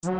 Hello,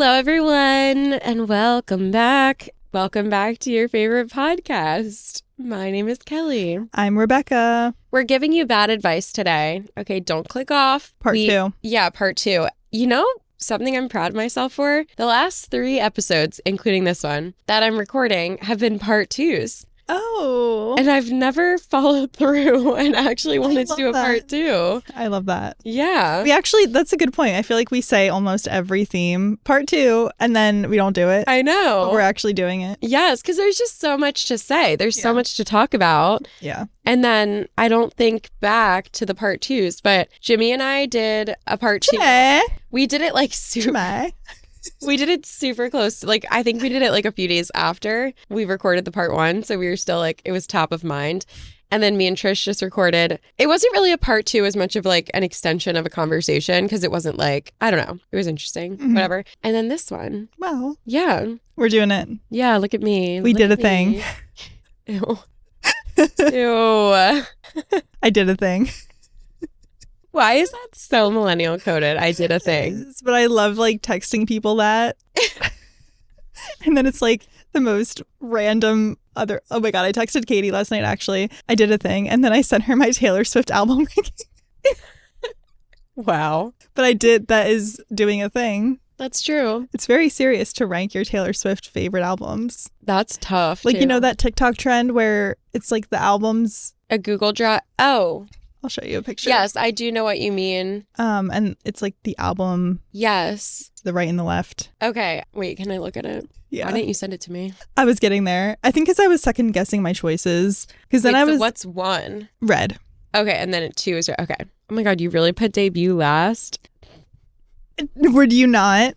everyone, and welcome back. Welcome back to your favorite podcast. My name is Kelee. I'm Rebecca. We're giving you bad advice today. Okay, don't click off. Part 2. Yeah, part 2. You know, something I'm proud of myself for? The last 3 episodes, including this one, that I'm recording have been part 2s. Oh. And I've never followed through and actually wanted to do a part 2. I love that. Yeah. That's a good point. I feel like we say almost every theme, part 2, and then we don't do it. I know. But we're actually doing it. Yes, because there's just so much to say. There's so much to talk about. Yeah. And then I don't think back to the part 2s, but Jimmy and I did a part 2. We did it like super. We did it super close. Like, I think we did it like a few days after we recorded the part 1. So we were still like, it was top of mind. And then me and Trish just recorded. It wasn't really a part 2 as much of like an extension of a conversation because it wasn't like, I don't know. It was interesting. Mm-hmm. Whatever. And then this one. Wow. Yeah. We're doing it. Yeah. Look at me. We did a thing. Ew. Ew. I did a thing. Why is that so millennial coded? I did a thing. But I love like texting people that. And then it's like the most random other. Oh my God. I texted Katie last night, actually. I did a thing. And then I sent her my Taylor Swift album ranking. Wow. But I did. That is doing a thing. That's true. It's very serious to rank your Taylor Swift favorite albums. That's tough. Like, too. you know that TikTok trend where it's like the albums. A Google Drive. Oh. I'll show you a picture. Yes, I do know what you mean. And it's like the album. Yes. The right and the left. Okay. Wait, can I look at it? Yeah. Why didn't you send it to me? I was getting there. I think because I was second guessing my choices. Because then I was. What's 1? Red. Okay, and then 2 is red. Okay. Oh my God, you really put debut last? Would you not?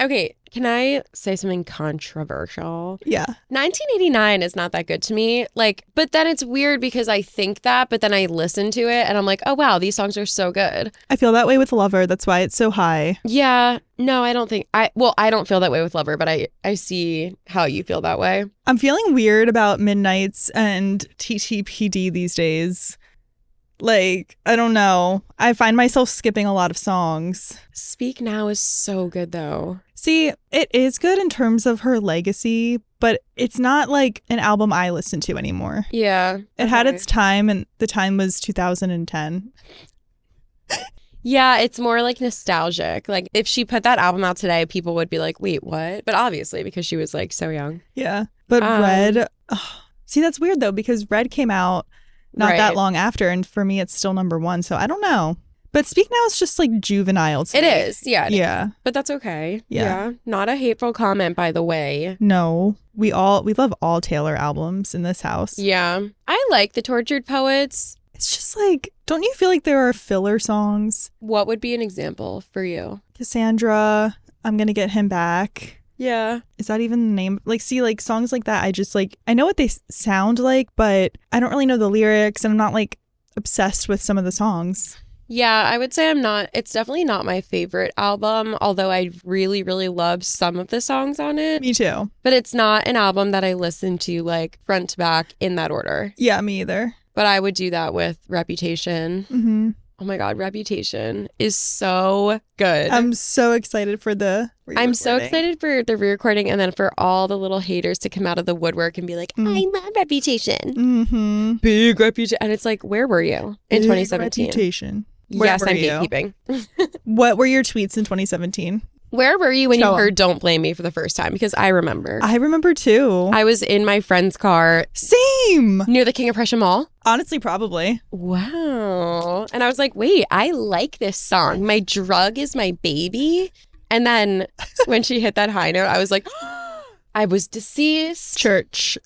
Okay, can I say something controversial? Yeah. 1989 is not that good to me. Like, but then it's weird because I think that, but then I listen to it and I'm like, oh wow, these songs are so good. I feel that way with Lover. That's why it's so high. Yeah. No, I don't think I don't feel that way with Lover, but I see how you feel that way. I'm feeling weird about Midnights and TTPD these days. Like, I don't know. I find myself skipping a lot of songs. Speak Now is so good, though. See, it is good in terms of her legacy, but it's not like an album I listen to anymore. Yeah. It had its time, and the time was 2010. Yeah, it's more like nostalgic. Like, if she put that album out today, people would be like, wait, what? But obviously, because she was, like, so young. Yeah. But Red... see, that's weird, though, because Red came out not that long after, and for me, it's still number 1, so I don't know. But Speak Now is just, like, juvenile to me. It is, yeah. Yeah. But that's okay. Yeah. Not a hateful comment, by the way. No. We love all Taylor albums in this house. Yeah. I like the Tortured Poets. It's just like, don't you feel like there are filler songs? What would be an example for you? Cassandra, I'm Gonna Get Him Back. Yeah. Is that even the name? Like, see, like, songs like that, I just, like, I know what they sound like, but I don't really know the lyrics, and I'm not, like, obsessed with some of the songs. Yeah, I would say it's definitely not my favorite album, although I really, really love some of the songs on it. Me too. But it's not an album that I listen to, like, front to back in that order. Yeah, me either. But I would do that with Reputation. Mm-hmm. Oh my God, Reputation is so good. I'm so excited for the re-recording. I'm so excited for the re-recording and then for all the little haters to come out of the woodwork and be like, I love Reputation. Mm-hmm. Big Reputation. And it's like, where were you in 2017? Reputation. Yes, I'm gatekeeping. What were your tweets in 2017? Where were you when you heard Don't Blame Me for the first time? Because I remember. I remember too. I was in my friend's car. Same. Near the King of Prussia Mall. Honestly, probably. Wow. And I was like, wait, I like this song. My drug is my baby. And then when she hit that high note, I was like, I was deceased. Church.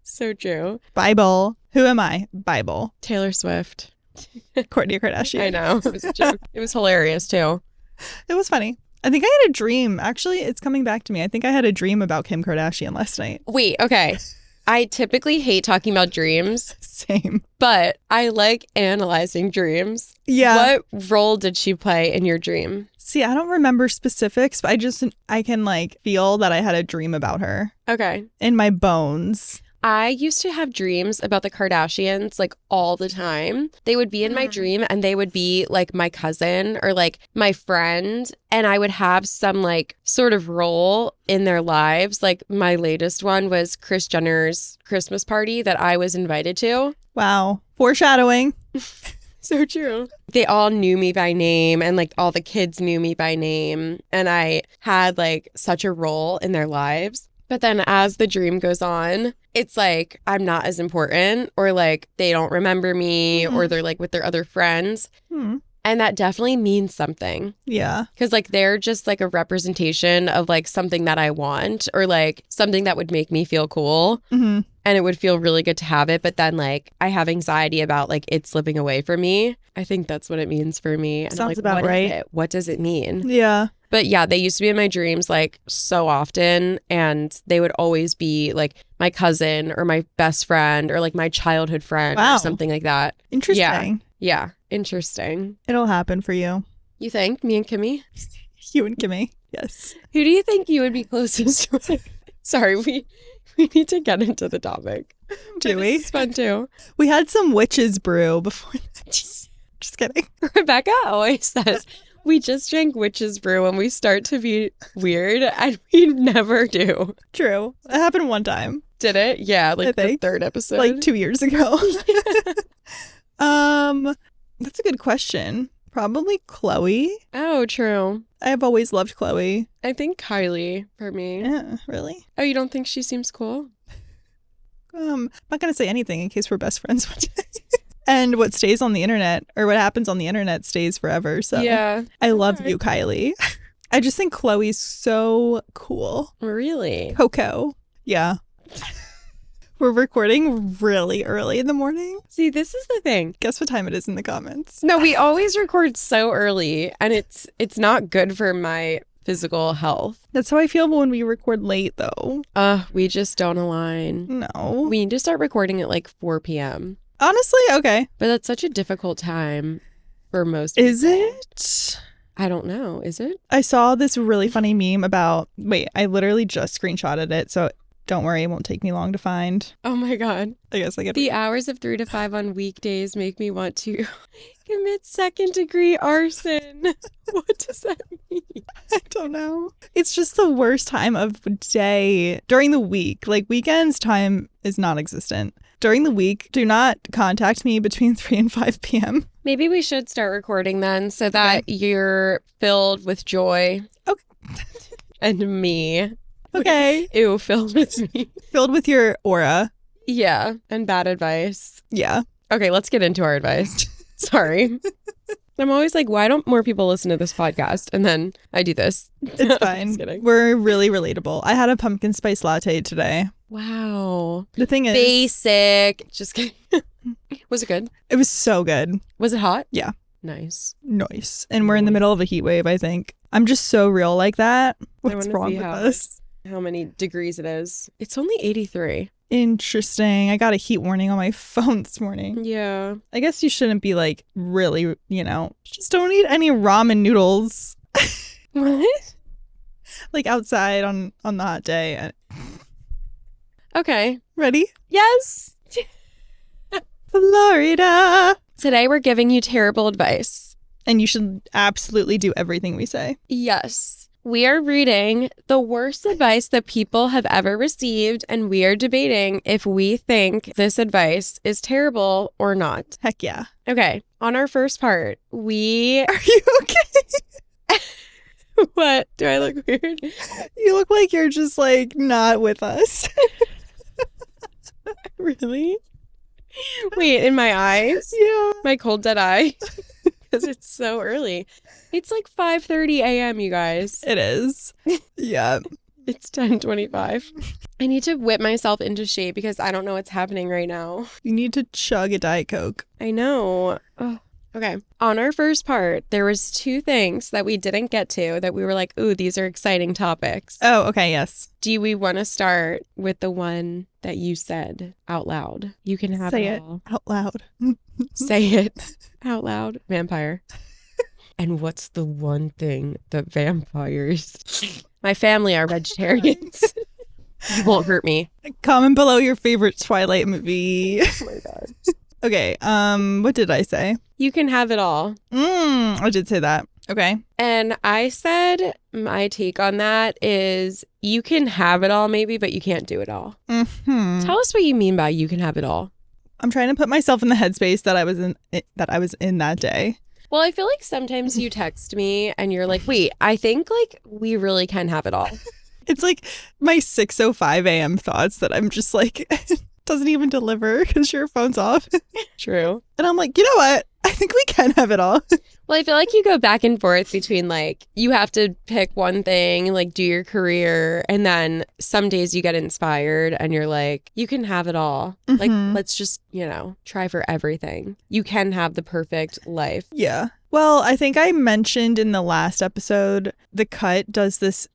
So true. Bible. Who am I? Bible. Taylor Swift. Kourtney Kardashian. I know. It was a joke. It was hilarious too. It was funny. I think I had a dream. Actually, it's coming back to me. I think I had a dream about Kim Kardashian last night. Wait, okay. I typically hate talking about dreams. Same. But I like analyzing dreams. Yeah. What role did she play in your dream? See, I don't remember specifics, but I can like feel that I had a dream about her Okay. in my bones. I used to have dreams about the Kardashians like all the time. They would be in my dream and they would be like my cousin or like my friend. And I would have some like sort of role in their lives. Like my latest one was Kris Jenner's Christmas party that I was invited to. Wow. Foreshadowing. So true. They all knew me by name and like all the kids knew me by name. And I had like such a role in their lives. But then as the dream goes on, it's like I'm not as important or like they don't remember me or they're like with their other friends. And that definitely means something. Yeah. Because like they're just like a representation of like something that I want or like something that would make me feel cool. And it would feel really good to have it. But then like I have anxiety about like it slipping away from me. I think that's what it means for me. And Sounds like, about what right. is it? What does it mean? Yeah. But yeah, they used to be in my dreams like so often and they would always be like my cousin or my best friend or like my childhood friend or something like that. Interesting. Yeah. Interesting. It'll happen for you. You think? Me and Kimmy? You and Kimmy. Yes. Who do you think you would be closest to? Sorry, we need to get into the topic. Do we? It's fun too. We had some witch's brew before this. Just kidding. Rebecca always says, we just drank witch's brew when we start to be weird, and we never do. True. It happened one time. Did it? Yeah, like the third episode. Like 2 years ago. That's a good question. Probably Chloe. Oh, true. I've always loved Chloe. I think Kylie for me. Yeah, really? Oh, you don't think she seems cool? I'm not going to say anything in case we're best friends one day. And what stays on the internet or what happens on the internet stays forever. So yeah. I love you, Kylie. I just think Chloe's so cool. Really? Coco. Yeah. We're recording really early in the morning. See, this is the thing. Guess what time it is in the comments. No, we always record so early and it's not good for my physical health. That's how I feel when we record late though. We just don't align. No. We need to start recording at like 4 p.m. Honestly, okay. But that's such a difficult time for most people. Is it? I don't know. Is it? I saw this really funny meme about, I literally just screenshotted it, so don't worry, it won't take me long to find. Oh my God. I guess I get the hours of 3 to 5 on weekdays make me want to commit second-degree arson. What does that mean? I don't know. It's just the worst time of day during the week. Like weekends, time is non-existent. During the week, do not contact me between 3 and 5 p.m. Maybe we should start recording then so that you're filled with joy. Okay. And me. Okay. Ew, filled with me. Filled with your aura. Yeah. And bad advice. Yeah. Okay, let's get into our advice. Sorry. I'm always like, why don't more people listen to this podcast? And then I do this. It's fine. We're really relatable. I had a pumpkin spice latte today. Wow. The thing is... Basic. Just kidding. Was it good? It was so good. Was it hot? Yeah. Nice. Nice. And we're in the middle of a heat wave, I think. I'm just so real like that. What's wrong with us? How many degrees it is. It's only 83. Interesting. I got a heat warning on my phone this morning. Yeah. I guess you shouldn't be like really, just don't eat any ramen noodles. What? Like outside on the hot day. Okay. Ready? Yes. Florida. Today we're giving you terrible advice. And you should absolutely do everything we say. Yes. We are reading the worst advice that people have ever received, and we are debating if we think this advice is terrible or not. Heck yeah. Okay. On our first part, Are you okay? What? Do I look weird? You look like you're just like not with us. Really? Wait, in my eyes? Yeah. My cold dead eye? Because it's so early. It's like 5:30 a.m., you guys. It is. Yeah. It's 10:25. I need to whip myself into shape because I don't know what's happening right now. You need to chug a Diet Coke. I know. Ugh. Okay. On our first part, there was 2 things that we didn't get to that we were like, ooh, these are exciting topics. Oh, okay. Yes. Do we want to start with the one that you said out loud? You can have Say it it all. out loud. Say it out loud. Vampire. And what's the one thing that vampires... My family are vegetarians. You won't hurt me. Comment below your favorite Twilight movie. Oh my God. Okay, what did I say? You can have it all. I did say that. Okay. And I said my take on that is you can have it all maybe, but you can't do it all. Mm-hmm. Tell us what you mean by you can have it all. I'm trying to put myself in the headspace that I was in that day. Well, I feel like sometimes you text me and you're like, wait, I think like we really can have it all. It's like my 6:05 a.m. thoughts that I'm just like, doesn't even deliver because your phone's off. True. And I'm like, you know what? I think we can have it all. Well, I feel like you go back and forth between like you have to pick one thing, like do your career, and then some days you get inspired and you're like, you can have it all. Mm-hmm. Like, let's just, try for everything. You can have the perfect life. Yeah. Well, I think I mentioned in the last episode, The Cut does this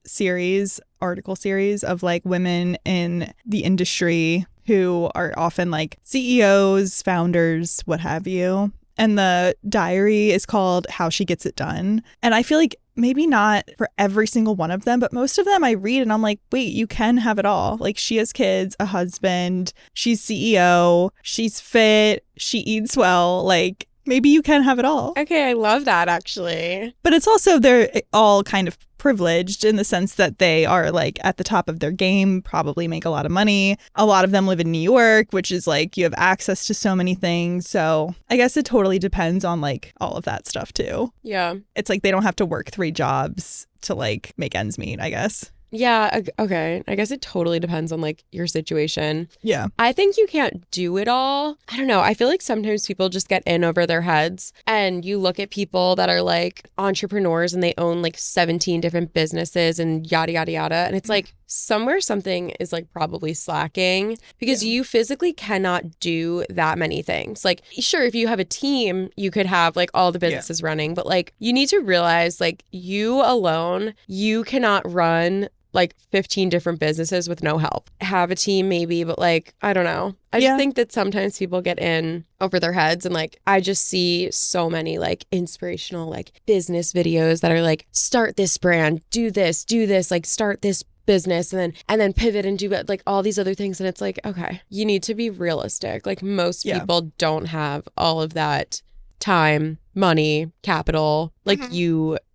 article series of like women in the industry who are often like CEOs, founders, what have you. And the diary is called How She Gets It Done. And I feel like maybe not for every single one of them, but most of them I read and I'm like, wait, you can have it all. Like she has kids, a husband, she's CEO, she's fit, she eats well. Like maybe you can have it all. Okay, I love that actually. But it's also they're all kind of privileged in the sense that they are like at the top of their game, probably make a lot of money. A lot of them live in New York, which is like you have access to so many things. So I guess it totally depends on like all of that stuff too. Yeah. It's like they don't have to work 3 jobs to like make ends meet, I guess. Yeah, okay. I guess it totally depends on like your situation. Yeah. I think you can't do it all. I don't know. I feel like sometimes people just get in over their heads and you look at people that are like entrepreneurs and they own like 17 different businesses and yada, yada, yada. And it's like somewhere something is like probably slacking because you physically cannot do that many things. Like, sure, if you have a team, you could have like all the businesses running, but like you need to realize like you alone, you cannot run like 15 different businesses with no help. Have a team maybe, but like, I don't know. I just think that sometimes people get in over their heads and like, I just see so many like inspirational like business videos that are like, start this brand, do this, like start this business and then pivot and do like all these other things. And it's like, okay, you need to be realistic. Like most people don't have all of that time, money, capital. Like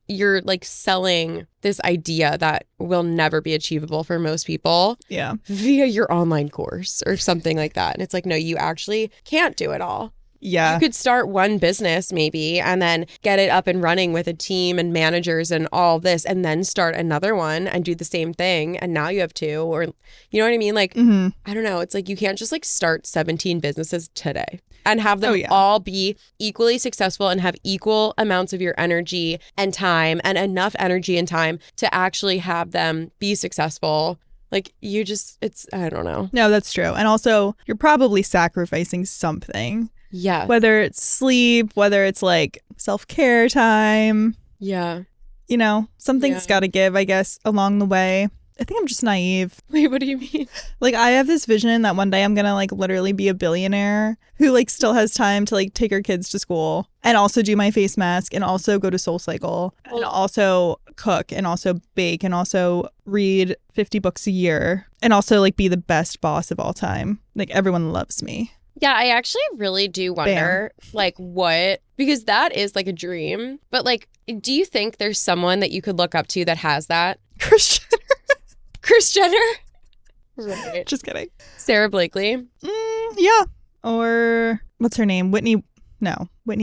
you're like selling this idea that will never be achievable for most people via your online course or something like that. And it's like, no, you actually can't do it all. Yeah. You could start one business maybe and then get it up and running with a team and managers and all this and then start another one and do the same thing. And now you have 2 or, you know what I mean? Like, I don't know. It's like you can't just like start 17 businesses today and have them all be equally successful and have equal amounts of your energy and time and enough energy and time to actually have them be successful. Like you just, I don't know. No, that's true. And also you're probably sacrificing something. Yeah. Whether it's sleep, whether it's like self-care time. Yeah. You know, something's got to give, I guess, along the way. I think I'm just naive. Wait, what do you mean? Like I have this vision that one day I'm going to like literally be a billionaire who like still has time to like take her kids to school and also do my face mask and also go to SoulCycle and also cook and also bake and also read 50 books a year and also like be the best boss of all time. Like everyone loves me. Yeah, I actually really do wonder, like, because that is like a dream. But like, do you think there's someone that you could look up to that has that? Kris Jenner. Kris Jenner? Right. Just kidding. Sarah Blakely? Yeah. Or what's her name? Whitney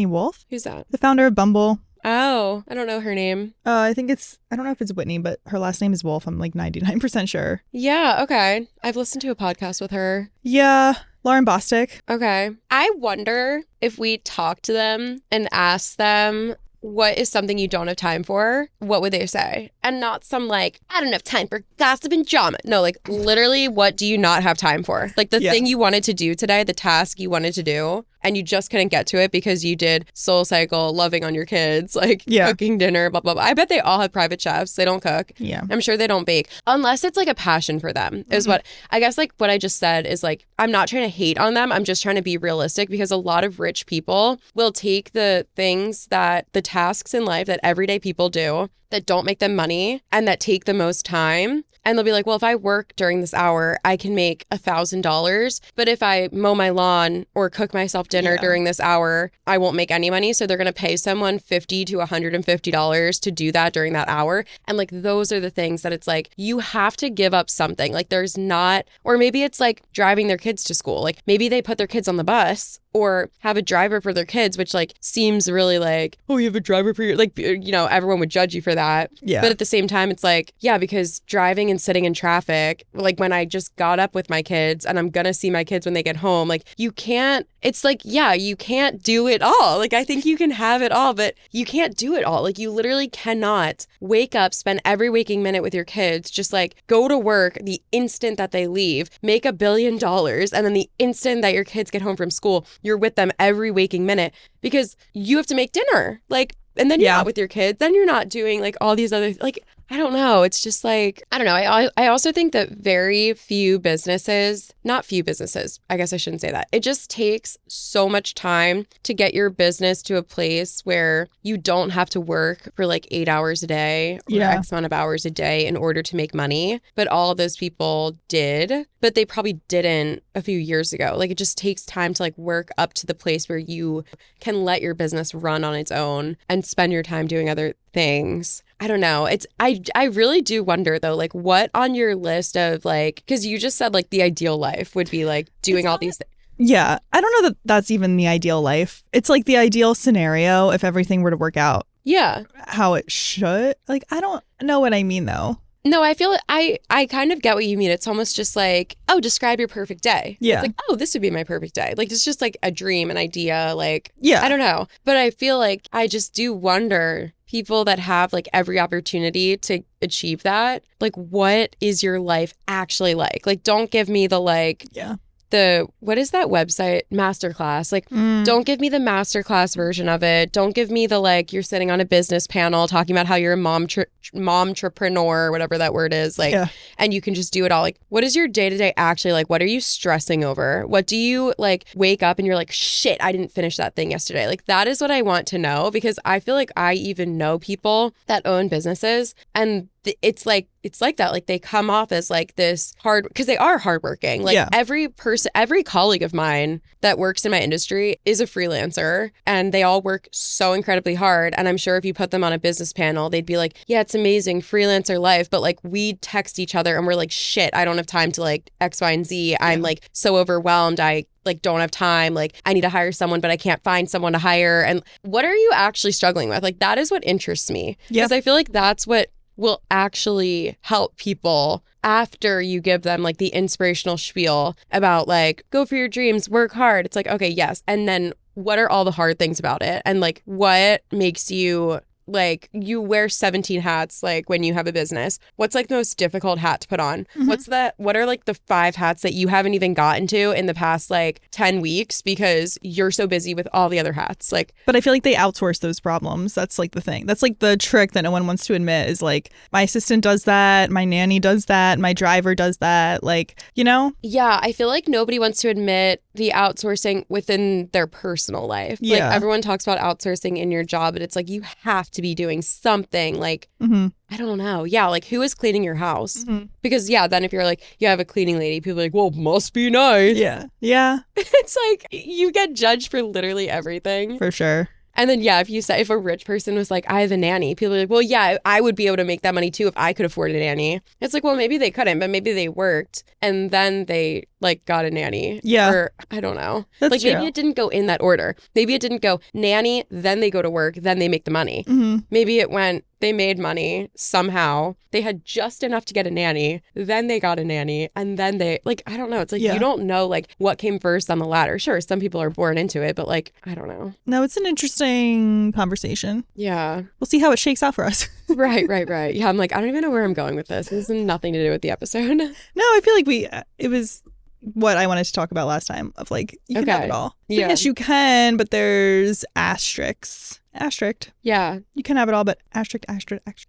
Wolf? Who's that? The founder of Bumble. Oh, I don't know her name. I don't know if it's Whitney, but her last name is Wolf. I'm like 99% sure. Yeah, okay. I've listened to a podcast with her. Yeah. Lauren Bostic. Okay. I wonder if we talk to them and ask them what is something you don't have time for, what would they say? And not some like, I don't have time for gossip and drama. No, like literally, what do you not have time for? Like the thing you wanted to do today, the task you wanted to do, and you just couldn't get to it because you did Soul Cycle, loving on your kids, like cooking dinner, blah, blah, blah. I bet they all have private chefs. They don't cook. Yeah. I'm sure they don't bake unless it's like a passion for them is what I guess like what I just said is like, I'm not trying to hate on them. I'm just trying to be realistic because a lot of rich people will take the things that the tasks in life that everyday people do that don't make them money and that take the most time. And they'll be like, well, if I work during this hour, I can make $1,000. But if I mow my lawn or cook myself dinner during this hour, I won't make any money. So they're going to pay someone $50 to $150 to do that during that hour. And like, those are the things that it's like, you have to give up something. Like there's not, or maybe it's like driving their kids to school. Like maybe they put their kids on the bus or have a driver for their kids, which like seems really like, oh, you have a driver for your, like, you know, everyone would judge you for that. Yeah. But at the same time, it's like, yeah, because driving and sitting in traffic, like when I just got up with my kids and I'm going to see my kids when they get home, like you can't, it's like, yeah, you can't do it all. Like I think you can have it all, but you can't do it all. Like you literally cannot wake up, spend every waking minute with your kids, just like go to work the instant that they leave, make $1 billion. And then the instant that your kids get home from school, you're with them every waking minute because you have to make dinner. Like, and then you're not with your kids. Then you're not doing like all these other, like, I don't know. It's just like, I don't know. I also think that very few businesses, not few businesses, I guess I shouldn't say that. It just takes so much time to get your business to a place where you don't have to work for like 8 hours a day or X amount of hours a day in order to make money. But all of those people did, but they probably didn't a few years ago. Like it just takes time to like work up to the place where you can let your business run on its own and spend your time doing other things. I don't know. It's I really do wonder though, like what on your list of like, because you just said like the ideal life would be like doing all these things. Yeah. I don't know that that's even the ideal life. It's like the ideal scenario if everything were to work out. Yeah. How it should. Like, I don't know what I mean though. No, I feel I kind of get what you mean. It's almost just like, oh, describe your perfect day. Yeah. It's like, oh, this would be my perfect day. Like, it's just like a dream, an idea. Like, yeah. I don't know. But I feel like I just do wonder people that have like every opportunity to achieve that. Like, what is your life actually like? Like, don't give me the like, what is that website? Masterclass. Like, don't give me the masterclass version of it. Don't give me the like, you're sitting on a business panel talking about how you're a momtrepreneur, whatever that word is. Like, and you can just do it all. Like, what is your day-to-day actually like? What are you stressing over? What do you like wake up and you're like, shit, I didn't finish that thing yesterday. Like, that is what I want to know because I feel like I even know people that own businesses and it's like that. Like they come off as like this hard because they are hardworking. Like every person, every colleague of mine that works in my industry is a freelancer and they all work so incredibly hard. And I'm sure if you put them on a business panel, they'd be like, yeah, it's amazing freelancer life. But like we text each other and we're like, shit, I don't have time to like X, Y, and Z. I'm like so overwhelmed. I like don't have time. Like I need to hire someone, but I can't find someone to hire. And what are you actually struggling with? Like that is what interests me. Because I feel like that's what will actually help people after you give them like the inspirational spiel about like, go for your dreams, work hard. It's like, okay, yes. And then what are all the hard things about it? And like, what makes you like, you wear 17 hats, like when you have a business, what's like the most difficult hat to put on? What are like the 5 hats that you haven't even gotten to in the past like 10 weeks because you're so busy with all the other hats? Like, but I feel like they outsource those problems. That's like the thing. That's like the trick that no one wants to admit is like, my assistant does that, my nanny does that, my driver does that, like, you know? Yeah, I feel like nobody wants to admit the outsourcing within their personal life. Like everyone talks about outsourcing in your job, but it's like you have to be doing something like I don't know. Yeah, like who is cleaning your house? Because then if you're like, you have a cleaning lady, people are like, well, must be nice. Yeah. It's like you get judged for literally everything. For sure. And then, if a rich person was like, I have a nanny, people are like, well, yeah, I would be able to make that money too if I could afford a nanny. It's like, well, maybe they couldn't, but maybe they worked and then they like got a nanny. Yeah. Or I don't know. That's like true. Maybe it didn't go in that order. Maybe it didn't go nanny, then they go to work, then they make the money. Maybe it went, they made money somehow. They had just enough to get a nanny. Then they got a nanny. And then they, like, I don't know. It's like, you don't know, like, what came first on the ladder. Sure, some people are born into it, but, like, I don't know. No, it's an interesting conversation. Yeah. We'll see how it shakes out for us. Right. Yeah, I'm like, I don't even know where I'm going with this. This has nothing to do with the episode. No, I feel like it was what I wanted to talk about last time of like, you can have it all. So Yeah. yes, you can, but there's asterisks. Asterisk. Yeah. You can have it all, but asterisk.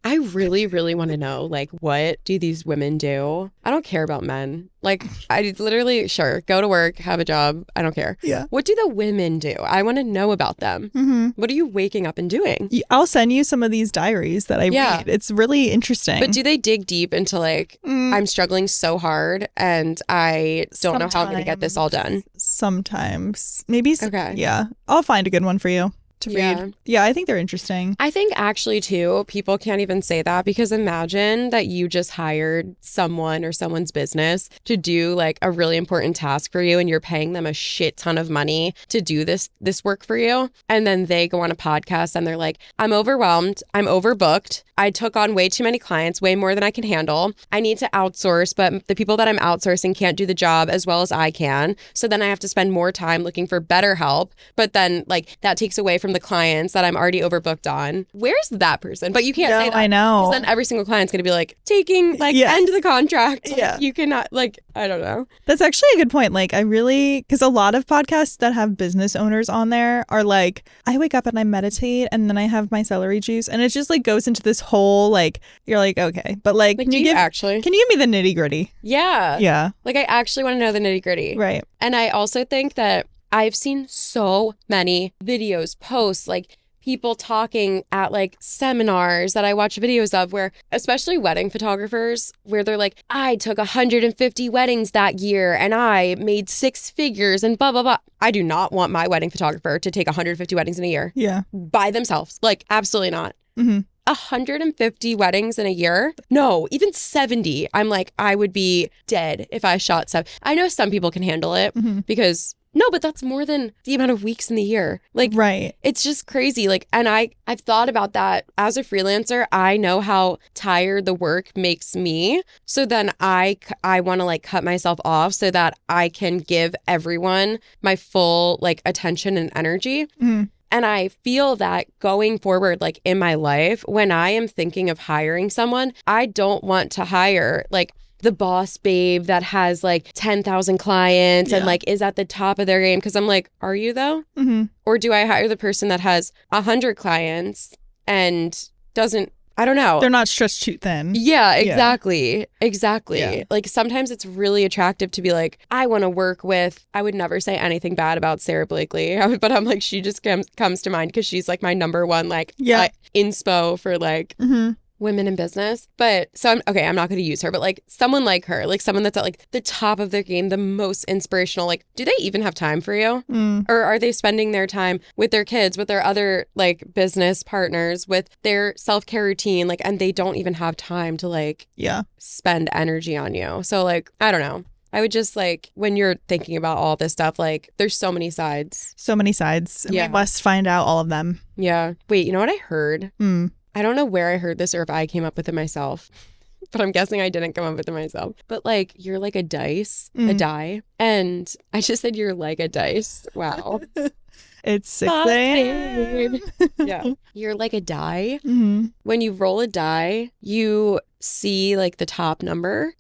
I really, really want to know, like, what do these women do? I don't care about men. Like, I literally, sure, go to work, have a job. I don't care. Yeah. What do the women do? I want to know about them. Mm-hmm. What are you waking up and doing? I'll send you some of these diaries that I read. It's really interesting. But do they dig deep into like, I'm struggling so hard and I don't know how I'm going to get this all done? Sometimes. Maybe. Okay. Yeah. I'll find a good one for you to read. Yeah, I think they're interesting. I think actually too, people can't even say that because imagine that you just hired someone or someone's business to do like a really important task for you and you're paying them a shit ton of money to do this work for you. And then they go on a podcast and they're like, I'm overwhelmed. I'm overbooked. I took on way too many clients, way more than I can handle. I need to outsource, but the people that I'm outsourcing can't do the job as well as I can. So then I have to spend more time looking for better help. But then like that takes away from the clients that I'm already overbooked on. Where's that person? But you can't say that. I know. Because then every single client's going to be like taking like end of the contract. Yeah. You cannot like, I don't know. That's actually a good point. Like I really, because a lot of podcasts that have business owners on there are like, I wake up and I meditate and then I have my celery juice and it just like goes into this whole like, you're like, okay. But like can you give me the nitty gritty? Yeah. Yeah. Like I actually want to know the nitty gritty. Right. And I also think that I've seen so many videos, posts, like people talking at like seminars that I watch videos of where, especially wedding photographers, where they're like, I took 150 weddings that year and I made 6 figures and blah, blah, blah. I do not want my wedding photographer to take 150 weddings in a year. Yeah. By themselves. Like, absolutely not. Mm-hmm. 150 weddings in a year? No, even 70. I'm like, I would be dead if I shot 7. I know some people can handle it because no, but that's more than the amount of weeks in the year. Like, right. It's just crazy. Like, and I've thought about that as a freelancer. I know how tired the work makes me. So then I want to like cut myself off so that I can give everyone my full like attention and energy. Mm. And I feel that going forward, like in my life, when I am thinking of hiring someone, I don't want to hire like the boss babe that has like 10,000 clients and like is at the top of their game. Because I'm like, are you though? Mm-hmm. Or do I hire the person that has 100 clients and doesn't, I don't know. They're not stretched too thin. Yeah, exactly. Yeah. Exactly. Yeah. Like sometimes it's really attractive to be like, I want to work with, I would never say anything bad about Sarah Blakely, but I'm like, she just comes to mind because she's like my number one like inspo for like women in business. But so I'm not going to use her, but like someone like her, like someone that's at like the top of their game, the most inspirational, like, do they even have time for you? Or are they spending their time with their kids, with their other like business partners, with their self-care routine, like, and they don't even have time to like spend energy on you. So like, I don't know. I would just like, when you're thinking about all this stuff, like there's so many sides. So many sides. And we must find out all of them. Yeah. Wait, you know what I heard? I don't know where I heard this or if I came up with it myself, but I'm guessing I didn't come up with it myself. But like, you're like a dice, a die. And I just said you're like a dice. Wow. It's 6 a.m. Yeah. You're like a die. When you roll a die, you see like the top number.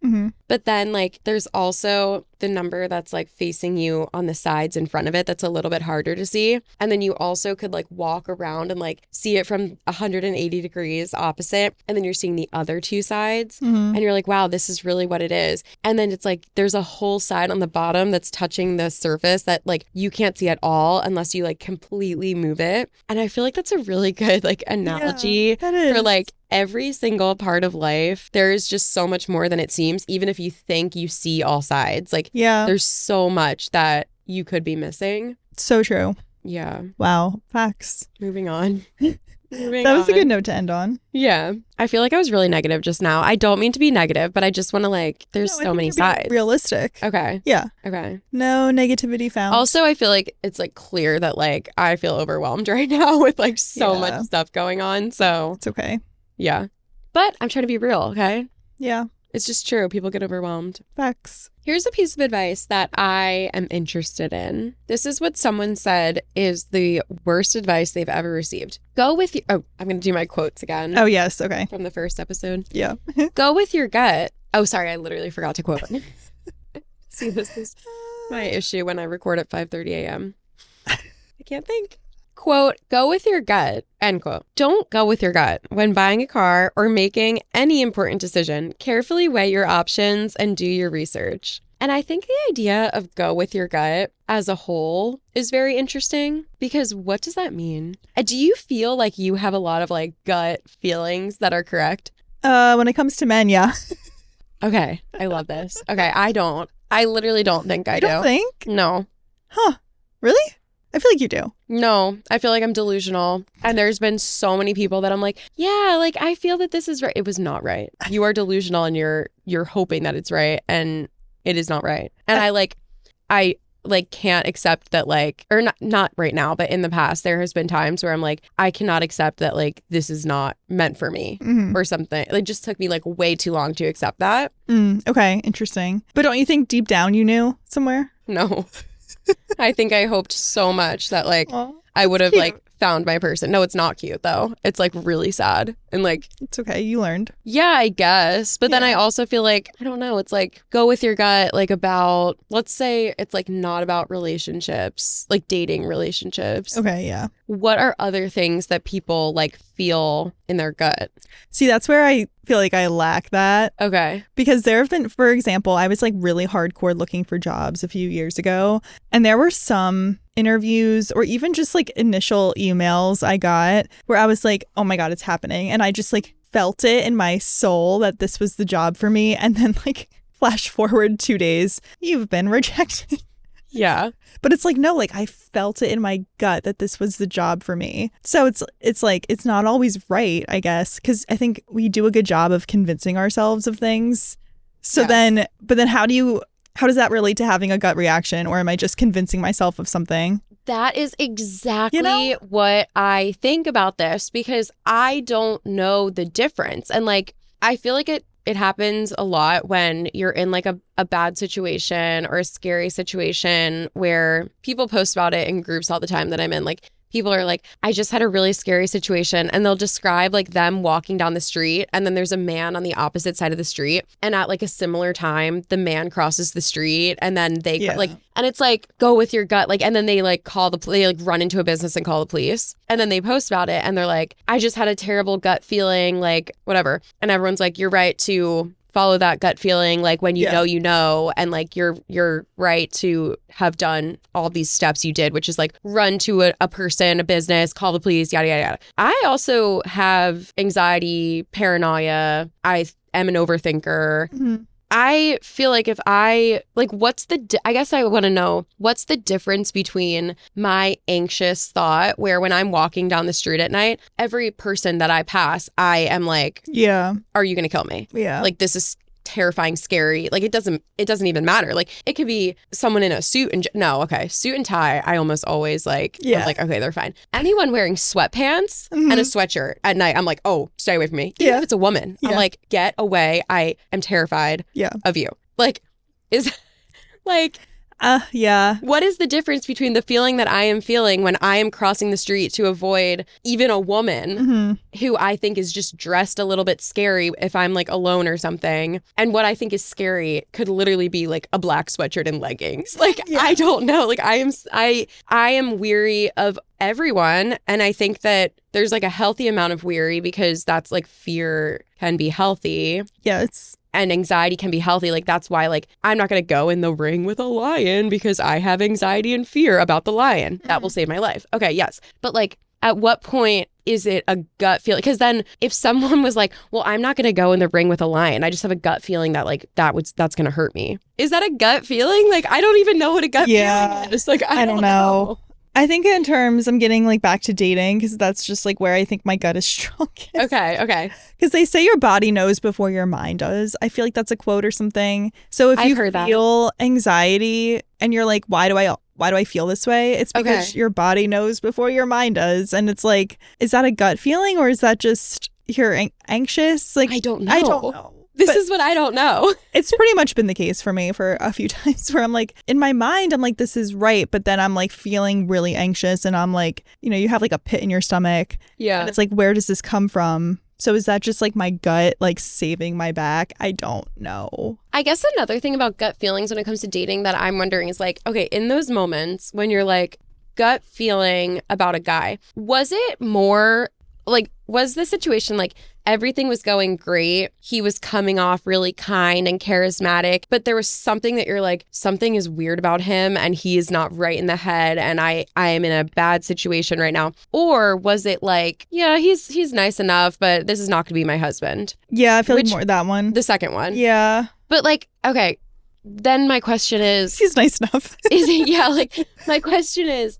But then like there's also the number that's like facing you on the sides in front of it that's a little bit harder to see. And then you also could like walk around and like see it from 180 degrees opposite. And then you're seeing the other 2 sides. And you're like, wow, this is really what it is. And then it's like there's a whole side on the bottom that's touching the surface that like you can't see at all unless you like completely move it. And I feel like that's a really good like analogy for like every single part of life. There is just so much more than it seems, even if you think you see all sides. Like, there's so much that you could be missing. So true. Yeah. Wow. Facts. Moving on. That was a good note to end on. Yeah. I feel like I was really negative just now. I don't mean to be negative, but I just want to like, there's so many sides. Realistic. Okay. Yeah. Okay. No negativity found. Also, I feel like it's like clear that like I feel overwhelmed right now with like so much stuff going on. So it's okay. Yeah. But I'm trying to be real, okay? Yeah. It's just true. People get overwhelmed. Facts. Here's a piece of advice that I am interested in. This is what someone said is the worst advice they've ever received. Go with your... Oh, I'm going to do my quotes again. Oh, yes. Okay. From the first episode. Yeah. Go with your gut. Oh, sorry. I literally forgot to quote. See, this is my issue when I record at 5:30 a.m. I can't think. Quote, go with your gut, end quote. Don't go with your gut when buying a car or making any important decision. Carefully weigh your options and do your research. And I think the idea of go with your gut as a whole is very interesting because what does that mean? Do you feel like you have a lot of like gut feelings that are correct? When it comes to men, yeah. Okay, I love this. Okay, I don't. I literally don't think I do. You don't think? No. Huh. Really? I feel like you do. No, I feel like I'm delusional. And there's been so many people that I'm like, yeah, like I feel that this is right. It was not right. You are delusional and you're hoping that it's right. And it is not right. And I can't accept that like, or not right now, but in the past, there has been times where I'm like, I cannot accept that like, this is not meant for me or something. It just took me like way too long to accept that. Okay. Interesting. But don't you think deep down you knew somewhere? No. I think I hoped so much that like, Aww, I would have cute. like found my person. No, it's not cute though. It's like really sad. And like, it's okay. You learned. yeah, I guess. But then I also feel like, I don't know, it's like go with your gut, like about, let's say it's like not about relationships, like dating relationships. Okay. Yeah. What are other things that people like feel in their gut? See, that's where I feel like I lack that. Okay. Because there have been, for example, I was like really hardcore looking for jobs a few years ago. And there were some interviews or even just like initial emails I got where I was like, oh my God, it's happening. And I just like felt it in my soul that this was the job for me. And then like flash forward 2 days, you've been rejected. Yeah. But it's like, no, like I felt it in my gut that this was the job for me. So it's like, it's not always right, I guess, because I think we do a good job of convincing ourselves of things. So then, but then how does that relate to having a gut reaction? Or am I just convincing myself of something? That is exactly what I think about this because I don't know the difference. And like, I feel like it happens a lot when you're in like a bad situation or a scary situation where people post about it in groups all the time that I'm in. Like people are like, I just had a really scary situation, and they'll describe like them walking down the street and then there's a man on the opposite side of the street, and at like a similar time the man crosses the street and then they like, and it's like go with your gut, like, and then they like they like run into a business and call the police, and then they post about it and they're like, I just had a terrible gut feeling, like whatever, and everyone's like, you're right to follow that gut feeling, like when you know, and like you're right to have done all these steps you did, which is like run to a person, a business, call the police, yada, yada, yada. I also have anxiety, paranoia. I am an overthinker. Mm-hmm. I feel like if I, like, I guess I want to know, what's the difference between my anxious thought, where when I'm walking down the street at night, every person that I pass, I am like, are you going to kill me? Yeah. Like, this is terrifying, scary. Like, it doesn't even matter. Like, it could be someone in a suit and suit and tie. I almost always like, I was like, okay, they're fine. Anyone wearing sweatpants and a sweatshirt at night, I'm like, oh, stay away from me. Even if it's a woman, I'm like, get away. I am terrified of you. Like, is like, what is the difference between the feeling that I am feeling when I am crossing the street to avoid even a woman who I think is just dressed a little bit scary if I'm like alone or something, and what I think is scary could literally be like a black sweatshirt and leggings. Like, I don't know. Like, I am weary of everyone, and I think that there's like a healthy amount of weary because that's like fear can be healthy. And anxiety can be healthy. Like, that's why, like, I'm not going to go in the ring with a lion because I have anxiety and fear about the lion. That will save my life. Okay, yes. But, like, at what point is it a gut feeling? Because then if someone was like, well, I'm not going to go in the ring with a lion, I just have a gut feeling that, like, that's going to hurt me. Is that a gut feeling? Like, I don't even know what a gut feeling is. Like, I don't know. I think in terms, I'm getting like back to dating because that's just like where I think my gut is strongest. Okay. Because they say your body knows before your mind does. I feel like that's a quote or something. So if you feel anxiety and you're like, why do I feel this way? It's because your body knows before your mind does. And it's like, is that a gut feeling or is that just you're anxious? Like, I don't know. This is what I don't know. It's pretty much been the case for me for a few times where I'm like, in my mind, I'm like, this is right. But then I'm like feeling really anxious and I'm like, you know, you have like a pit in your stomach. Yeah. And it's like, where does this come from? So is that just like my gut like saving my back? I don't know. I guess another thing about gut feelings when it comes to dating that I'm wondering is like, okay, in those moments when you're like gut feeling about a guy, was it more like, was the situation like everything was going great, he was coming off really kind and charismatic, but there was something that you're like, something is weird about him and he is not right in the head and I am in a bad situation right now? Or was it like, yeah, he's nice enough, but this is not going to be my husband? Yeah, I feel like more that one. The second one. Yeah. But like, okay, then my question is... He's nice enough. My question is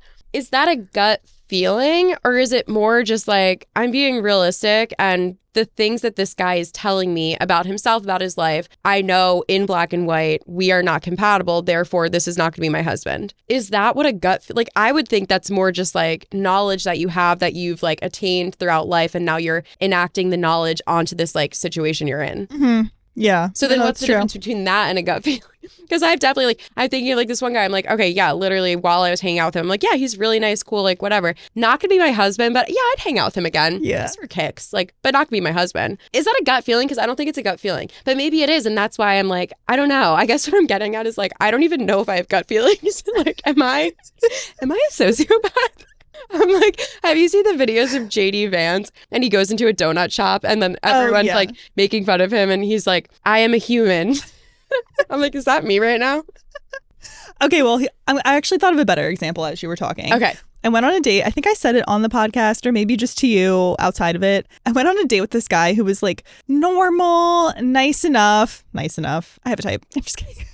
that a gut feeling or is it more just like, I'm being realistic and the things that this guy is telling me about himself, about his life, I know in black and white, we are not compatible, therefore this is not going to be my husband. Is that what a gut... Like, I would think that's more just like knowledge that you have that you've like attained throughout life and now you're enacting the knowledge onto this like situation you're in. Mm-hmm. Yeah. So then what's the difference between that and a gut feeling? Because I've definitely like, I'm thinking of like this one guy, I'm like, okay, yeah, literally while I was hanging out with him, I'm like, yeah, he's really nice, cool, like whatever. Not gonna be my husband, but yeah, I'd hang out with him again. Yeah. Just for kicks, like, but not gonna be my husband. Is that a gut feeling? Because I don't think it's a gut feeling, but maybe it is. And that's why I'm like, I don't know. I guess what I'm getting at is like, I don't even know if I have gut feelings. Like, am I a sociopath? I'm like, have you seen the videos of JD Vance and he goes into a donut shop and then everyone's like making fun of him and he's like, I am a human. I'm like, is that me right now? Okay, well, I actually thought of a better example as you were talking. Okay. I went on a date. I think I said it on the podcast or maybe just to you outside of it. I went on a date with this guy who was like normal, nice enough. I have a type. I'm just kidding.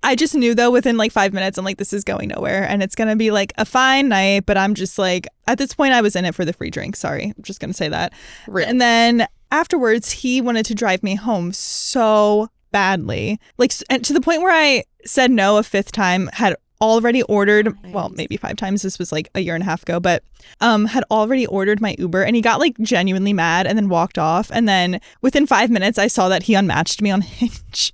I just knew though within like 5 minutes, I'm like, this is going nowhere and it's going to be like a fine night. But I'm just like, at this point, I was in it for the free drink. Sorry. I'm just going to say that. Real. And then afterwards, he wanted to drive me home so badly. Like, and to the point where I said no a fifth time, had already ordered, well, maybe 5 times. This was like a year and a half ago, but had already ordered my Uber and he got like genuinely mad and then walked off. And then within 5 minutes, I saw that he unmatched me on Hinge.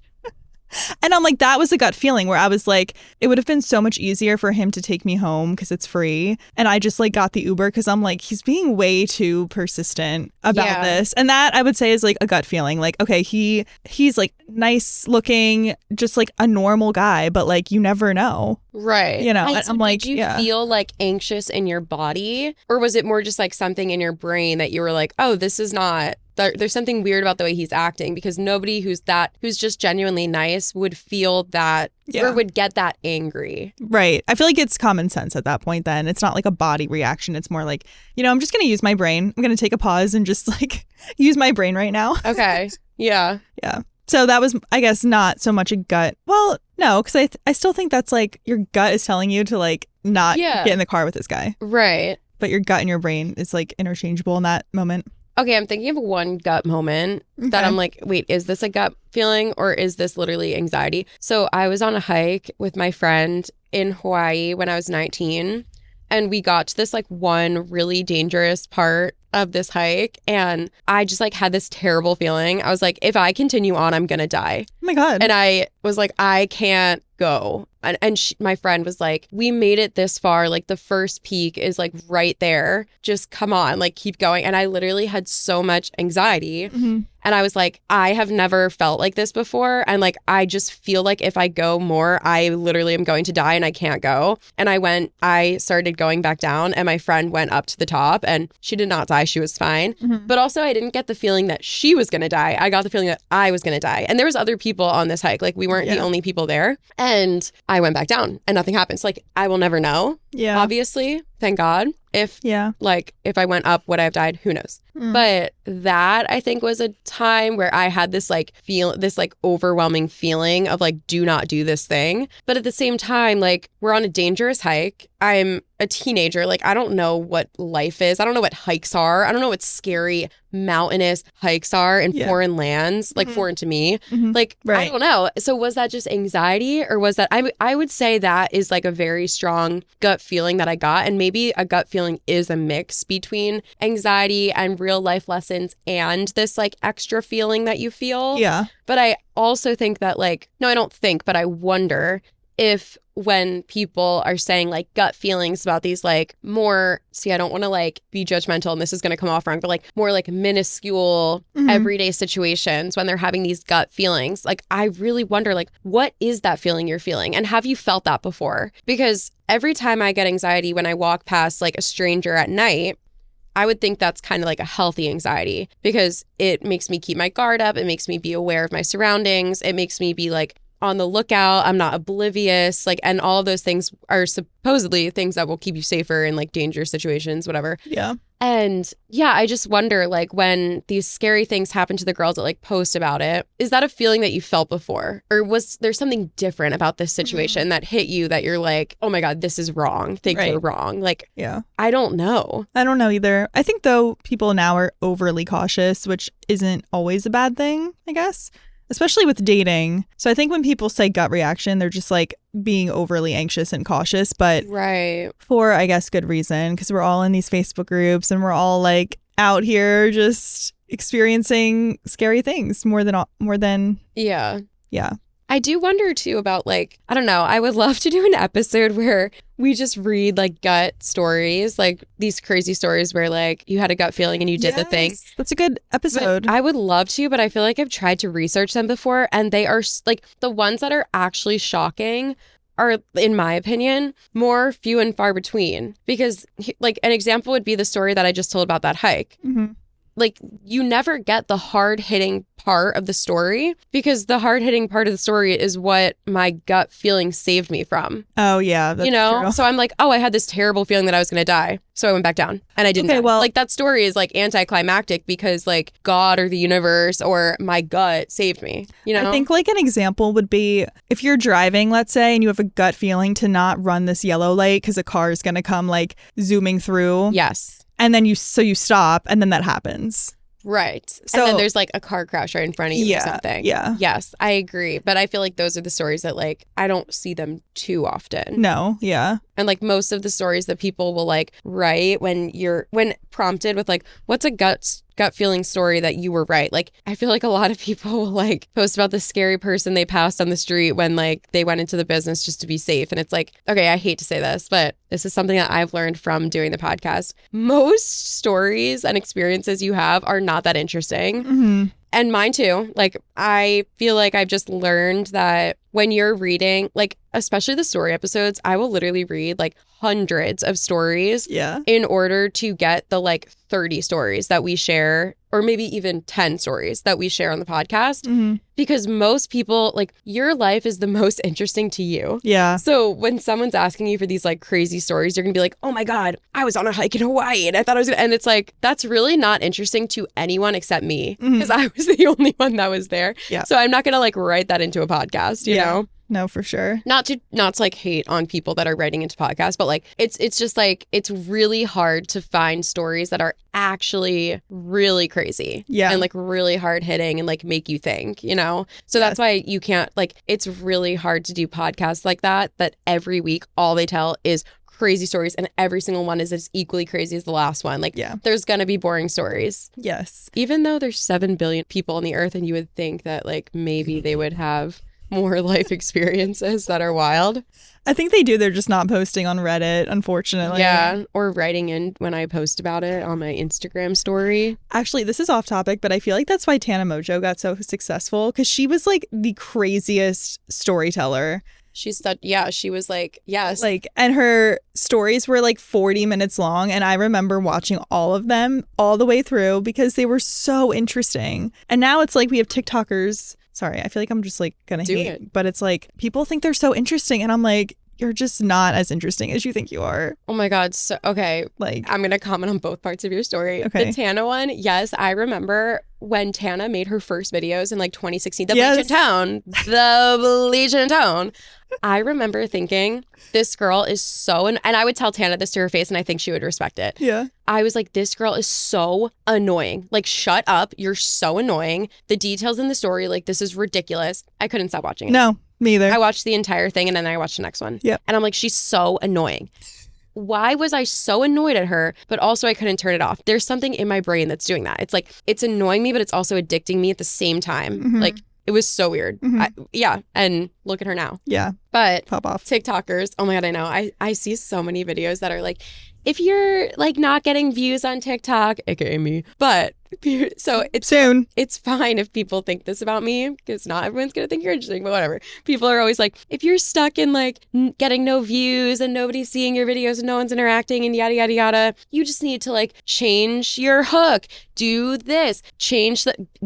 And I'm like, that was a gut feeling where I was like, it would have been so much easier for him to take me home because it's free. And I just like got the Uber because I'm like, he's being way too persistent about this. And that I would say is like a gut feeling. Like, okay, he's like nice looking, just like a normal guy, but like you never know. Right. You know, I'm like, did you feel like anxious in your body? Or was it more just like something in your brain that you were like, oh, this is not... There's something weird about the way he's acting because nobody who's just genuinely nice would feel that or would get that angry. Right. I feel like it's common sense at that point then. It's not like a body reaction. It's more like, you know, I'm just going to use my brain. I'm going to take a pause and just like use my brain right now. Okay. Yeah. Yeah. So that was, I guess, not so much a gut. Well, no, because I still think that's like your gut is telling you to like not get in the car with this guy. Right. But your gut and your brain is like interchangeable in that moment. Okay, I'm thinking of one gut moment that I'm like, wait, is this a gut feeling or is this literally anxiety? So I was on a hike with my friend in Hawaii when I was 19 and we got to this like one really dangerous part of this hike and I just like had this terrible feeling. I was like, if I continue on, I'm gonna die. Oh my God. And I was like, I can't go. And my friend was like, we made it this far. Like the first peak is like right there. Just come on, like keep going. And I literally had so much anxiety. Mm-hmm. And I was like, I have never felt like this before. And like, I just feel like if I go more, I literally am going to die and I can't go. And I started going back down and my friend went up to the top and she did not die. She was fine. Mm-hmm. But also I didn't get the feeling that she was going to die. I got the feeling that I was going to die. And there was other people on this hike. Like we weren't the only people there. And I went back down and nothing happened. So like, I will never know. Yeah. Obviously. Thank God. If I went up, would I have died? Who knows? Mm. But that I think was a time where I had this like overwhelming feeling of like, do not do this thing. But at the same time, like we're on a dangerous hike. I'm a teenager. Like, I don't know what life is. I don't know what hikes are. I don't know what scary mountainous hikes are in foreign lands, like foreign to me. Mm-hmm. Like, I don't know. So was that just anxiety or was that, I would say that is like a very strong gut feeling that I got. And maybe a gut feeling is a mix between anxiety and real life lessons and this like extra feeling that you feel. Yeah. But I also think that like, no, I don't think, but I wonder if when people are saying like gut feelings about these like more, I don't want to like be judgmental and this is going to come off wrong, but like more like minuscule everyday situations when they're having these gut feelings. Like I really wonder like, what is that feeling you're feeling? And have you felt that before? Because every time I get anxiety when I walk past like a stranger at night, I would think that's kind of like a healthy anxiety because it makes me keep my guard up. It makes me be aware of my surroundings. It makes me be like on the lookout. I'm not oblivious. Like, and all of those things are supposedly things that will keep you safer in like dangerous situations, whatever. Yeah. And yeah, I just wonder like when these scary things happen to the girls that like post about it, is that a feeling that you felt before? Or was there something different about this situation that hit you that you're like, oh my God, this is wrong. Think you're wrong. Like, yeah, I don't know. I don't know either. I think though people now are overly cautious, which isn't always a bad thing, I guess. Especially with dating. So I think when people say gut reaction, they're just like being overly anxious and cautious, but for, I guess, good reason, because we're all in these Facebook groups and we're all like out here just experiencing scary things more than. Yeah. I do wonder too about like, I don't know, I would love to do an episode where we just read like gut stories, like these crazy stories where like you had a gut feeling and you did the thing. That's a good episode. But I would love to, but I feel like I've tried to research them before and they are like the ones that are actually shocking are, in my opinion, more few and far between. Because like an example would be the story that I just told about that hike. Like you never get the hard-hitting part of the story because the hard-hitting part of the story is what my gut feeling saved me from. Oh yeah, that's true. So I'm like, oh, I had this terrible feeling that I was going to die. So I went back down and I didn't die. Well, like that story is like anticlimactic because like God or the universe or my gut saved me, you know? I think like an example would be if you're driving, let's say, and you have a gut feeling to not run this yellow light because a car is going to come like zooming through. Yes. And then you stop and then that happens. Right. So, and then there's like a car crash right in front of you or something. Yeah. Yes, I agree. But I feel like those are the stories that like I don't see them too often. No. Yeah. And like most of the stories that people will like write when prompted with like, what's a gut feeling story that you were right? Like, I feel like a lot of people will like post about the scary person they passed on the street when like they went into the business just to be safe. And it's like, okay, I hate to say this, but this is something that I've learned from doing the podcast. Most stories and experiences you have are not that interesting. And mine too. Like, I feel like I've just learned that when you're reading, like, especially the story episodes, I will literally read like hundreds of stories in order to get the like 30 stories that we share, or maybe even 10 stories that we share on the podcast. Because most people, like, your life is the most interesting to you. Yeah. So when someone's asking you for these like crazy stories, you're gonna be like, oh my God, I was on a hike in Hawaii and I thought I was gonna, and it's like, that's really not interesting to anyone except me because I was the only one that was there. Yeah. So I'm not gonna like write that into a podcast, you know? No, for sure. Not to like hate on people that are writing into podcasts, but like it's just like it's really hard to find stories that are actually really crazy. Yeah. And like really hard hitting and like make you think, you know? So that's why you can't, like, it's really hard to do podcasts like that every week all they tell is crazy stories and every single one is as equally crazy as the last one. Like, there's gonna be boring stories. Yes. Even though there's 7 billion people on the earth and you would think that like maybe they would have more life experiences that are wild. I think they do. They're just not posting on Reddit, unfortunately. Yeah, or writing in when I post about it on my Instagram story. Actually, this is off topic, but I feel like that's why Tana Mojo got so successful, because she was like the craziest storyteller. She was like, yes. Like, and her stories were like 40 minutes long. And I remember watching all of them all the way through because they were so interesting. And now it's like we have TikTokers. Sorry, I feel like I'm just like gonna hate, but it's like people think they're so interesting. And I'm like, you're just not as interesting as you think you are. Oh my God. So, okay. Like, I'm going to comment on both parts of your story. Okay. The Tana one. Yes. I remember when Tana made her first videos in like 2016, the bleach in town. I remember thinking, this girl is so, and I would tell Tana this to her face and I think she would respect it. Yeah. I was like, this girl is so annoying. Like, shut up. You're so annoying. The details in the story, like, this is ridiculous. I couldn't stop watching it. No, me either. I watched the entire thing and then I watched the next one. Yeah. And I'm like, she's so annoying. Why was I so annoyed at her, but also I couldn't turn it off? There's something in my brain that's doing that. It's like, it's annoying me, but it's also addicting me at the same time. Mm-hmm. Like, it was so weird. Mm-hmm. And look at her now. Yeah. But pop off. TikTokers, oh my God, I know. I see so many videos that are like, if you're like not getting views on TikTok, aka me, but so it's fine if people think this about me, because not everyone's gonna think you're interesting, but whatever. People are always like, if you're stuck in like getting no views and nobody's seeing your videos and no one's interacting and yada yada yada, you just need to like change your hook, do this,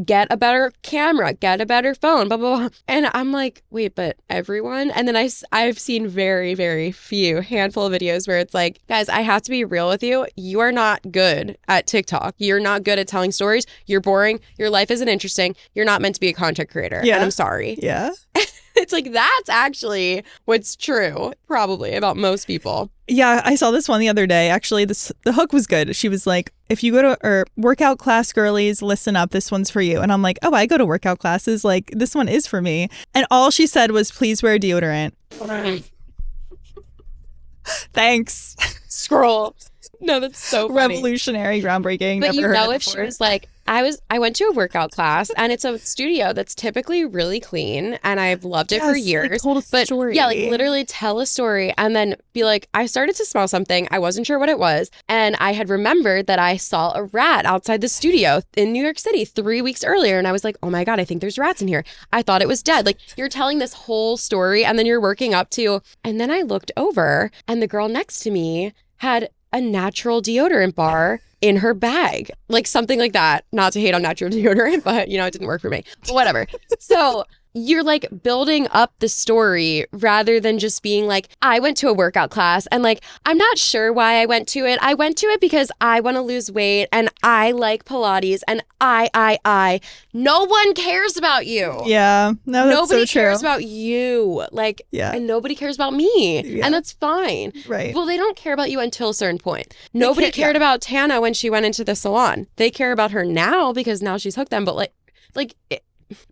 get a better camera, get a better phone, blah blah blah. And I'm like, wait, but everyone? And then I've seen very very few handful of videos where it's like, guys, I have to be real with you. You are not good at TikTok. You're not good at telling stories. You're boring. Your life isn't interesting. You're not meant to be a content creator. Yeah. And I'm sorry. Yeah. It's like, that's actually what's true, probably, about most people. Yeah, I saw this one the other day. Actually, the hook was good. She was like, if you go to workout class girlies, listen up. This one's for you. And I'm like, oh, I go to workout classes. Like, this one is for me. And all she said was, please wear deodorant. Thanks. Scroll. No, that's so funny. Revolutionary, groundbreaking. But never you heard know, it if before. she was like, I went to a workout class and it's a studio that's typically really clean and I've loved it for years. Like, told a story. Yeah, like literally tell a story and then be like, I started to smell something. I wasn't sure what it was. And I had remembered that I saw a rat outside the studio in New York City 3 weeks earlier. And I was like, oh my God, I think there's rats in here. I thought it was dead. Like, you're telling this whole story and then you're working up to, and then I looked over and the girl next to me had a natural deodorant bar in her bag, like something like that. Not to hate on natural deodorant, but you know, it didn't work for me. But whatever. So you're like building up the story rather than just being like, I went to a workout class and like, I'm not sure why I went to it. I went to it because I want to lose weight and I like Pilates and I. No one cares about you. Yeah. No, that's nobody so true. cares about you. Like, yeah. And nobody cares about me. Yeah. And that's fine. Right. Well, they don't care about you until a certain point. Nobody cared about Tana when she went into the salon. They care about her now because now she's hooked them. But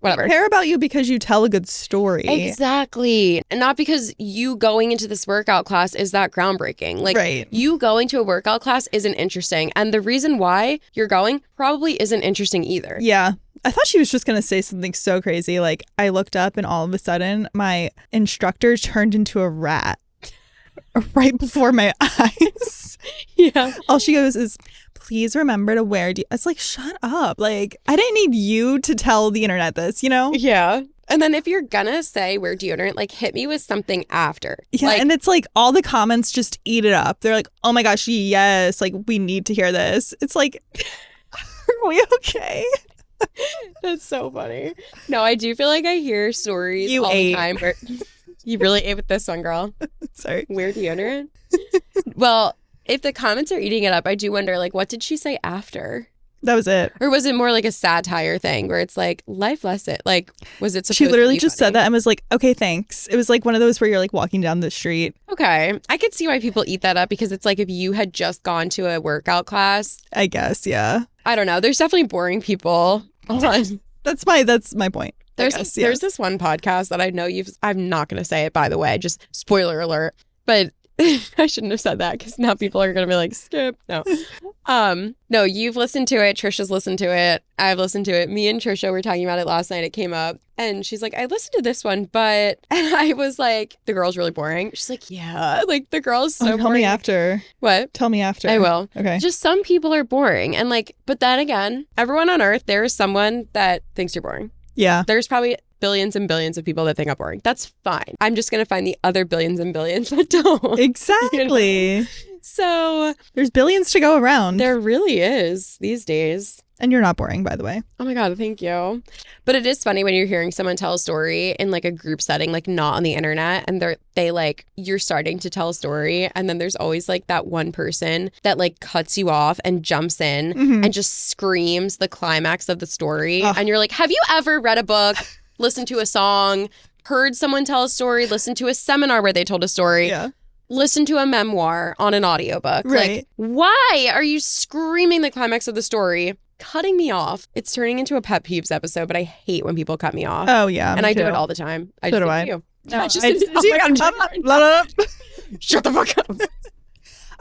whatever. They care about you because you tell a good story. Exactly. And not because you going into this workout class is that groundbreaking. Like, right. You going to a workout class isn't interesting. And the reason why you're going probably isn't interesting either. Yeah. I thought she was just going to say something so crazy. Like, I looked up and all of a sudden my instructor turned into a rat right before my eyes. Yeah. All she goes is, please remember to wear It's like, shut up. Like, I didn't need you to tell the internet this, you know? Yeah. And then if you're gonna say wear deodorant, like, hit me with something after. Yeah, like, and it's like all the comments just eat it up. They're like, oh my gosh, yes, like, we need to hear this. It's like, are we okay? That's so funny. No, I do feel like I hear stories the time where you really ate with this one, girl. Sorry. Wear deodorant? Well, if the comments are eating it up, I do wonder, like, what did she say after? That was it. Or was it more like a satire thing where it's like, life lesson? Like, was it supposed to be She literally just funny? said that and was like, okay, thanks. It was like one of those where you're like walking down the street. Okay. I could see why people eat that up because it's like if you had just gone to a workout class. I guess, yeah. I don't know. There's definitely boring people. That's my point. There's this one podcast that I know I'm not going to say it, by the way, just spoiler alert, but I shouldn't have said that because now people are going to be like, skip. No, you've listened to it. Trisha's listened to it. I've listened to it. Me and Trisha were talking about it last night. It came up and she's like, I listened to this one, and I was like, the girl's really boring. She's like, yeah, like the girl's so boring. Tell me after. What? Tell me after. I will. Okay. Just some people are boring. And like, but then again, everyone on earth, there is someone that thinks you're boring. Yeah. There's probably billions and billions of people that think I'm boring. That's fine. I'm just going to find the other billions and billions that don't. Exactly. You know? So there's billions to go around. There really is these days. And you're not boring, by the way. Oh my God, thank you. But it is funny when you're hearing someone tell a story in like a group setting, like not on the internet, and you're starting to tell a story, and then there's always like that one person that like cuts you off and jumps in and just screams the climax of the story. And you're like, have you ever read a book, listened to a song, heard someone tell a story, listened to a seminar where they told a story? Yeah. Listen to a memoir on an audiobook. Right. Like, why are you screaming the climax of the story, cutting me off? It's turning into a pet peeves episode, but I hate when people cut me off. Oh, yeah. And I do it all the time. So do I. You. No, oh my God, shut the fuck up.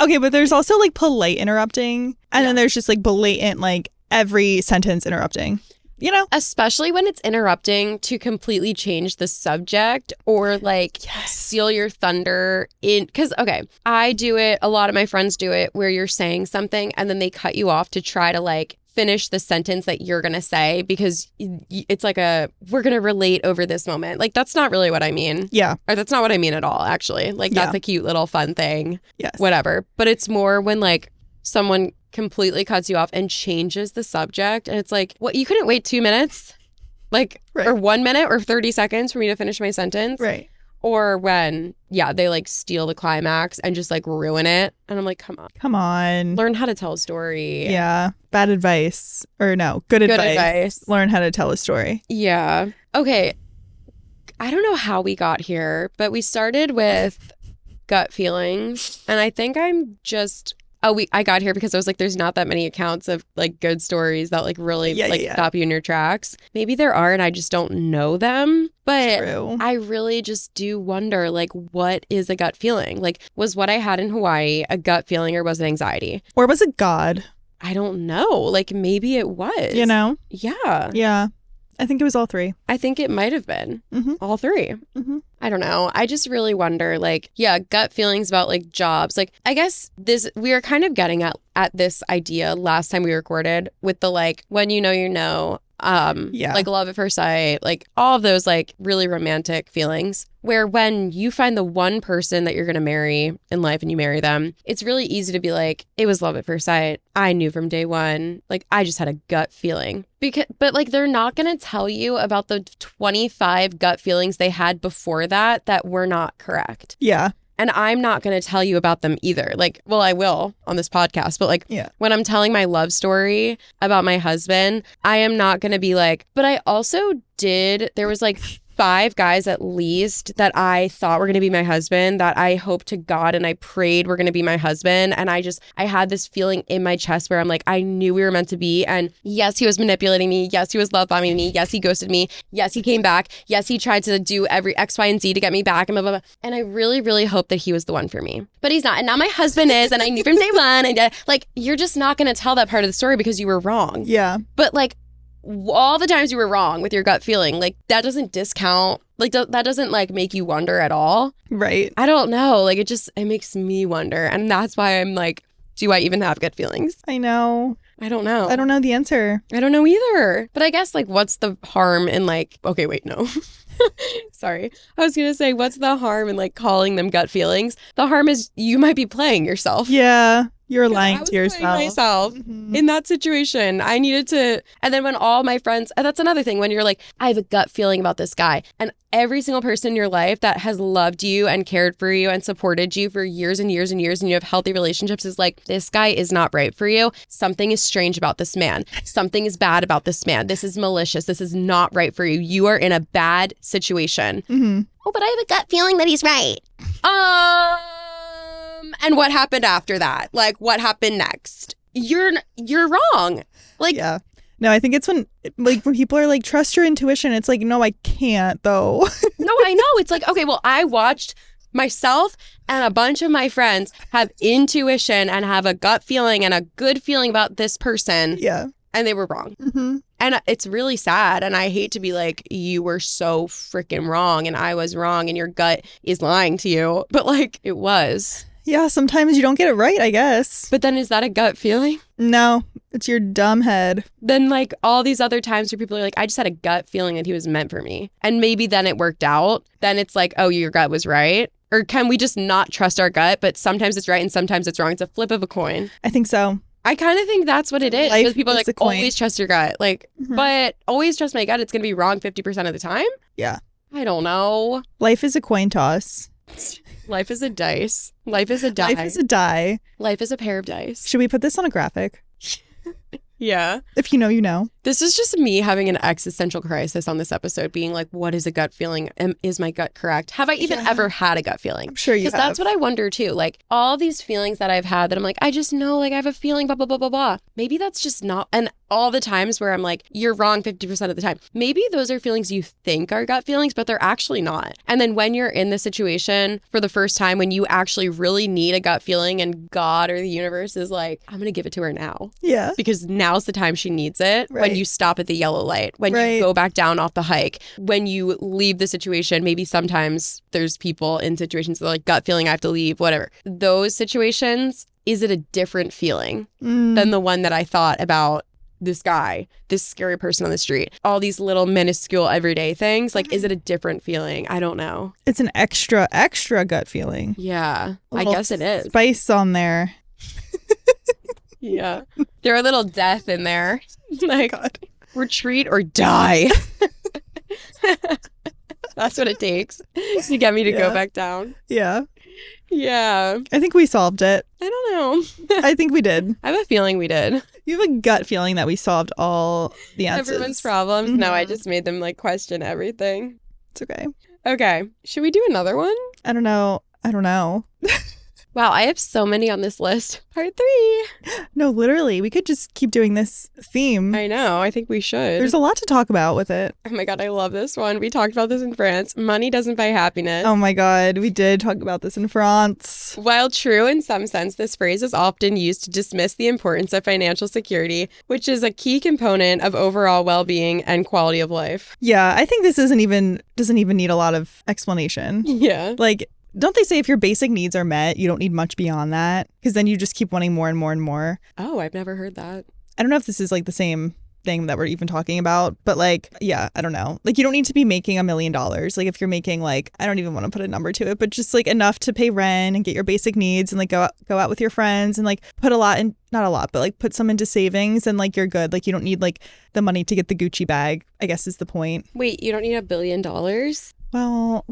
Okay, but there's also like polite interrupting. And then there's just like blatant, like every sentence interrupting. you know. Especially when it's interrupting to completely change the subject or like steal your thunder in. Because, okay, I do it. A lot of my friends do it where you're saying something and then they cut you off to try to like finish the sentence that you're going to say because it's like we're going to relate over this moment. Like, that's not really what I mean. Yeah. Or that's not what I mean at all, actually. Like, that's a cute little fun thing. Yes. Whatever. But it's more when like someone completely cuts you off and changes the subject. And it's like, what? You couldn't wait 2 minutes? Like, or 1 minute or 30 seconds for me to finish my sentence? Right. Or when, they like steal the climax and just like ruin it. And I'm like, come on. Come on. Learn how to tell a story. Yeah. Bad advice. Or no, good advice. Learn how to tell a story. Yeah. Okay. I don't know how we got here, but we started with gut feelings. And I think I'm just... I got here because I was like, there's not that many accounts of like good stories that like really stop you in your tracks. Maybe there are and I just don't know them. But True. I really just do wonder, like, what is a gut feeling? Like, was what I had in Hawaii a gut feeling or was it anxiety? Or was it God? I don't know. Like, maybe it was. You know? Yeah. Yeah. I think it was all three. I think it might have been all three. Mm-hmm. I don't know. I just really wonder, like, gut feelings about like jobs. Like, I guess we were kind of getting at this idea last time we recorded with the like, when you know, like love at first sight, like all of those like really romantic feelings where when you find the one person that you're going to marry in life and you marry them, it's really easy to be like, it was love at first sight. I knew from day one, like I just had a gut feeling but like, they're not going to tell you about the 25 gut feelings they had before that were not correct. Yeah. And I'm not going to tell you about them either. Like, well, I will on this podcast. But like, when I'm telling my love story about my husband, I am not going to be like, but I also there was like 5 guys at least that I thought were going to be my husband, that I hoped to God and I prayed were going to be my husband. And I had this feeling in my chest where I'm like, I knew we were meant to be. And yes, he was manipulating me. Yes, he was love bombing me. Yes, he ghosted me. Yes, he came back. Yes, he tried to do every X, Y, and Z to get me back and blah, blah, blah. And I really, really hope that he was the one for me. But he's not. And now my husband is. And I knew from day one. And like, you're just not going to tell that part of the story because you were wrong. Yeah. But like, all the times you were wrong with your gut feeling, like that doesn't discount, like that doesn't like make you wonder at all. Right. I don't know. Like it makes me wonder. And that's why I'm like, do I even have gut feelings? I know. I don't know. I don't know the answer. I don't know either. But I guess like, what's the harm in like, okay, wait, no. Sorry. I was going to say, what's the harm in like calling them gut feelings? The harm is you might be playing yourself. Yeah. You're lying to yourself. Myself in that situation. I needed to. And then when all my friends, and that's another thing, when you're like, I have a gut feeling about this guy. And every single person in your life that has loved you and cared for you and supported you for years and years and years, and you have healthy relationships, is like, this guy is not right for you. Something is strange about this man. Something is bad about this man. This is malicious. This is not right for you. You are in a bad situation. Mm-hmm. Oh, but I have a gut feeling that he's right. And what happened after that? Like, what happened next? You're wrong. Like, yeah. No, I think it's when people are like, trust your intuition. It's like, no, I can't though. No, I know. It's like, okay, well, I watched myself and a bunch of my friends have intuition and have a gut feeling and a good feeling about this person. Yeah. And they were wrong. Mm-hmm. And it's really sad. And I hate to be like, you were so freaking wrong and I was wrong and your gut is lying to you. But like, it was. Yeah, sometimes you don't get it right, I guess. But then is that a gut feeling? No, it's your dumb head. Then like all these other times where people are like, I just had a gut feeling that he was meant for me. And maybe then it worked out. Then it's like, oh, your gut was right. Or can we just not trust our gut? But sometimes it's right and sometimes it's wrong. It's a flip of a coin. I think so. I kind of think that's what it is. Because people are like, always trust your gut. Like, but always trust my gut. It's going to be wrong 50% of the time. Yeah. I don't know. Life is a coin toss. Life is a dice. Life is a die. Life is a die. Life is a pair of dice. Should we put this on a graphic? Yeah. If you know, you know. This is just me having an existential crisis on this episode, being like, what is a gut feeling? Is my gut correct? Have I even ever had a gut feeling? I'm sure you have. Because that's what I wonder too. Like all these feelings that I've had that I'm like, I just know, like I have a feeling, blah, blah, blah, blah, blah. Maybe that's just not. And all the times where I'm like, you're wrong 50% of the time. Maybe those are feelings you think are gut feelings, but they're actually not. And then when you're in the situation for the first time, when you actually really need a gut feeling and God or the universe is like, I'm going to give it to her now. Yeah. Because now's the time she needs it. Right. When when you stop at the yellow light, when you go back down off the hike, when you leave the situation. Maybe sometimes there's people in situations that are like, gut feeling, I have to leave, whatever. Those situations, is it a different feeling than the one that I thought about this guy, this scary person on the street, all these little minuscule everyday things? Like, is it a different feeling? I don't know. It's an extra gut feeling. Yeah, I guess it is. Spice on there. Yeah. There are a little death in there. Like, God. Retreat or die. That's what it takes to get me to go back down. Yeah. Yeah. I think we solved it. I don't know. I think we did. I have a feeling we did. You have a gut feeling that we solved all the answers. Everyone's problems. Mm-hmm. No, I just made them like question everything. It's okay. Okay. Should we do another one? I don't know. Wow, I have so many on this list. Part 3. No, literally. We could just keep doing this theme. I know. I think we should. There's a lot to talk about with it. Oh my God, I love this one. We talked about this in France. Money doesn't buy happiness. Oh my God, we did talk about this in France. While true in some sense, this phrase is often used to dismiss the importance of financial security, which is a key component of overall well-being and quality of life. Yeah, I think this doesn't even need a lot of explanation. Yeah. Like, don't they say if your basic needs are met, you don't need much beyond that? Because then you just keep wanting more and more and more. Oh, I've never heard that. I don't know if this is like the same thing that we're even talking about, but like, yeah, I don't know. Like, you don't need to be making $1 million. Like, if you're making like, I don't even want to put a number to it, but just like enough to pay rent and get your basic needs and like go out with your friends and like put a lot in, not a lot, but like put some into savings and like you're good. Like, you don't need like the money to get the Gucci bag, I guess is the point. Wait, you don't need $1 billion? Well...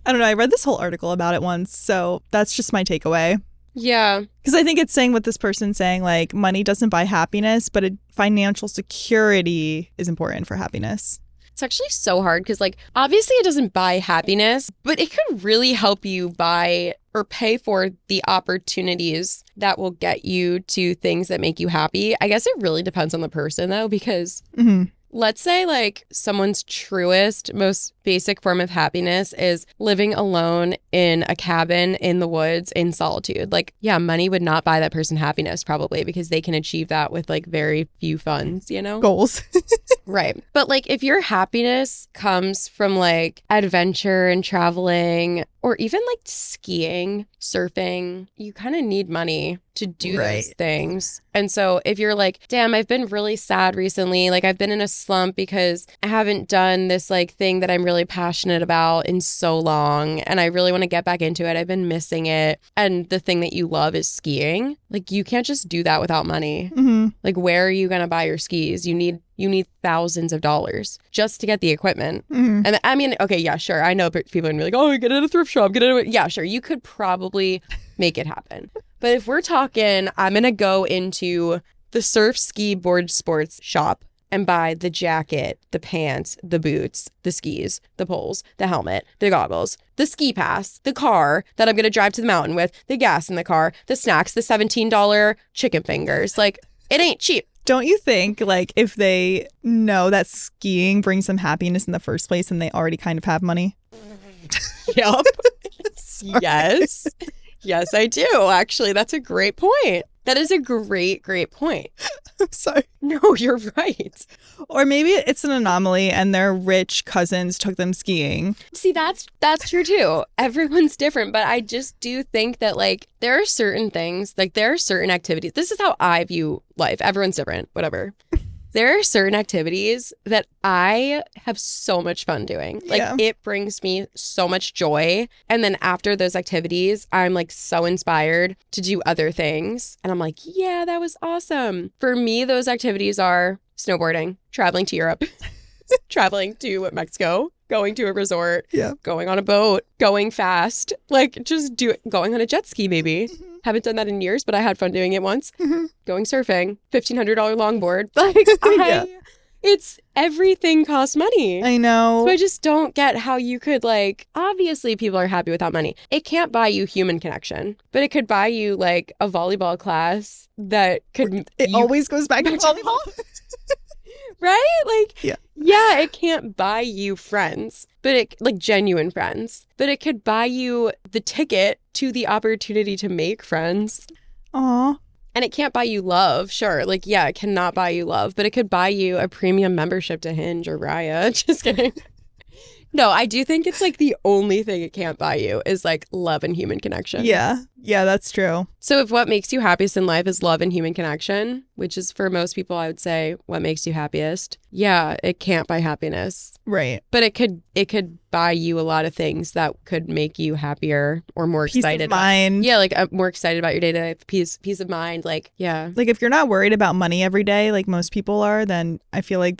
I don't know. I read this whole article about it once, so that's just my takeaway. Yeah. Because I think it's saying what this person's saying, like, money doesn't buy happiness, but financial security is important for happiness. It's actually so hard because, like, obviously it doesn't buy happiness, but it could really help you buy or pay for the opportunities that will get you to things that make you happy. I guess it really depends on the person, though, because... Mm-hmm. Let's say like someone's truest, most basic form of happiness is living alone in a cabin in the woods in solitude. Like, yeah, money would not buy that person happiness probably because they can achieve that with like very few funds, you know? Goals. Right. But like if your happiness comes from like adventure and traveling or even like skiing, surfing, you kind of need money to do those things. And so if you're like, damn, I've been really sad recently, like I've been in a slump because I haven't done this like thing that I'm really passionate about in so long and I really want to get back into it. I've been missing it. And the thing that you love is skiing. Like you can't just do that without money. Mm-hmm. Like where are you going to buy your skis? You need thousands of dollars just to get the equipment. Mm-hmm. And I mean, okay, yeah, sure. I know people are going to be like, oh, get it at a thrift shop. Yeah, sure. You could probably make it happen. But if we're talking, I'm going to go into the surf ski board sports shop and buy the jacket, the pants, the boots, the skis, the poles, the helmet, the goggles, the ski pass, the car that I'm going to drive to the mountain with, the gas in the car, the snacks, the $17 chicken fingers. Like, it ain't cheap. Don't you think, like, if they know that skiing brings them happiness in the first place and they already kind of have money? Yup. Yes. Yes, I do. Actually, that's a great point. That is a great point. I'm sorry. No, you're right. Or maybe it's an anomaly and their rich cousins took them skiing. See, that's true too. Everyone's different, but I just do think that like there are certain things, like there are certain activities. This is how I view life. Everyone's different, whatever. There are certain activities that I have so much fun doing. Like it brings me so much joy. And then after those activities, I'm like so inspired to do other things. And I'm like, yeah, that was awesome. For me, those activities are snowboarding, traveling to Europe, traveling to Mexico, going to a resort, going on a boat, going fast, like just going on a jet ski maybe. Mm-hmm. Haven't done that in years, but I had fun doing it once. Mm-hmm. Going surfing, $1,500 longboard. Like, it's everything costs money. I know. So I just don't get how you could like, obviously people are happy without money. It can't buy you human connection, but it could buy you like a volleyball class that could. It always goes back to volleyball. Right? Like, yeah, it can't buy you friends, but it like genuine friends, but it could buy you the ticket to the opportunity to make friends. Aw. And it can't buy you love. Sure. Like, yeah, it cannot buy you love, but it could buy you a premium membership to Hinge or Raya. Just kidding. No, I do think it's like the only thing it can't buy you is like love and human connection. Yeah. Yeah, that's true. So if what makes you happiest in life is love and human connection, which is for most people, I would say what makes you happiest. Yeah, it can't buy happiness. Right. But it could buy you a lot of things that could make you happier or more excited. Peace of mind. Yeah, like more excited about your day-to-day life. Peace of mind. Like, yeah. Like if you're not worried about money every day, like most people are, then I feel like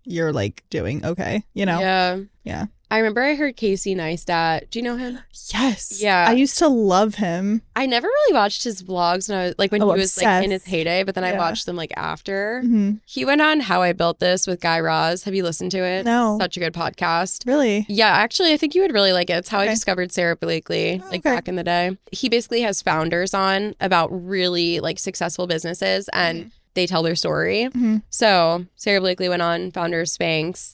you're like doing okay, you know? Yeah. Yeah. I remember I heard Casey Neistat. Do you know him? Yes. Yeah. I used to love him. I never really watched his vlogs when I was like he was like in his heyday, but then I watched them like after. Mm-hmm. He went on How I Built This with Guy Raz. Have you listened to it? No. Such a good podcast. Really? Yeah, actually, I think you would really like it. It's how I discovered Sarah Blakely, like back in the day. He basically has founders on about really like successful businesses and they tell their story. Mm-hmm. So Sarah Blakely went on, founder of Spanx.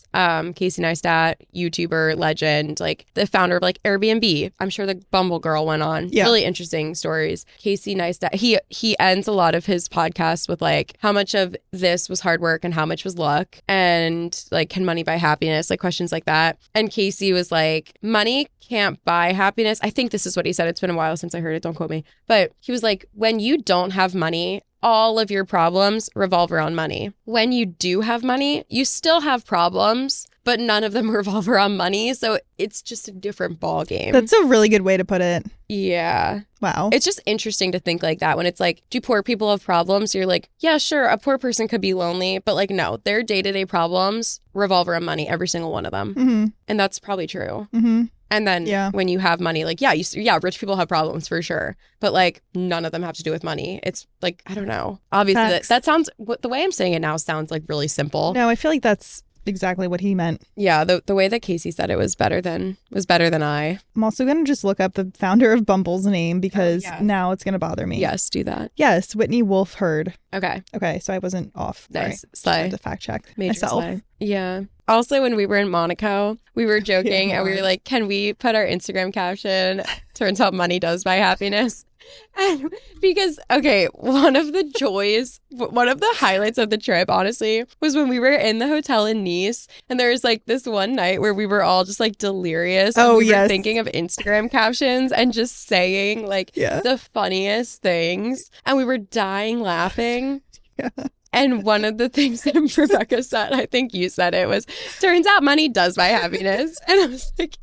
Casey Neistat, YouTuber, legend, like the founder of like Airbnb. I'm sure the Bumble girl went on. Yeah. Really interesting stories. Casey Neistat, he ends a lot of his podcasts with like how much of this was hard work and how much was luck and like can money buy happiness, like questions like that. And Casey was like, money can't buy happiness. I think this is what he said. It's been a while since I heard it. Don't quote me. But he was like, when you don't have money, all of your problems revolve around money. When you do have money, you still have problems, but none of them revolve around money. So it's just a different ball game. That's a really good way to put it. Yeah. Wow. It's just interesting to think like that when it's like, do poor people have problems? You're like, yeah, sure. A poor person could be lonely, but like, no, their day-to-day problems revolve around money, every single one of them. Mm-hmm. And that's probably true. Mm-hmm. And then when you have money, like, rich people have problems for sure. But like none of them have to do with money. It's like, I don't know. Obviously that sounds, the way I'm saying it now sounds like really simple. No, I feel like that's exactly what he meant. Yeah, the way that Casey said it was better than I. I'm also going to just look up the founder of Bumble's name because now it's going to bother me. Yes, do that. Yes, Whitney Wolf Herd. Okay, so I wasn't off. Nice. Slay. I had to fact check myself. Slay. Yeah. Also, when we were in Monaco, we were joking and we were like, can we put our Instagram caption, turns out money does buy happiness? And because, okay, one of the highlights of the trip, honestly, was when we were in the hotel in Nice. And there was like this one night where we were all just like delirious. And we were thinking of Instagram captions and just saying like the funniest things. And we were dying laughing. Yeah. And one of the things that Rebecca said, I think you said it, was, turns out money does buy happiness. And I was like,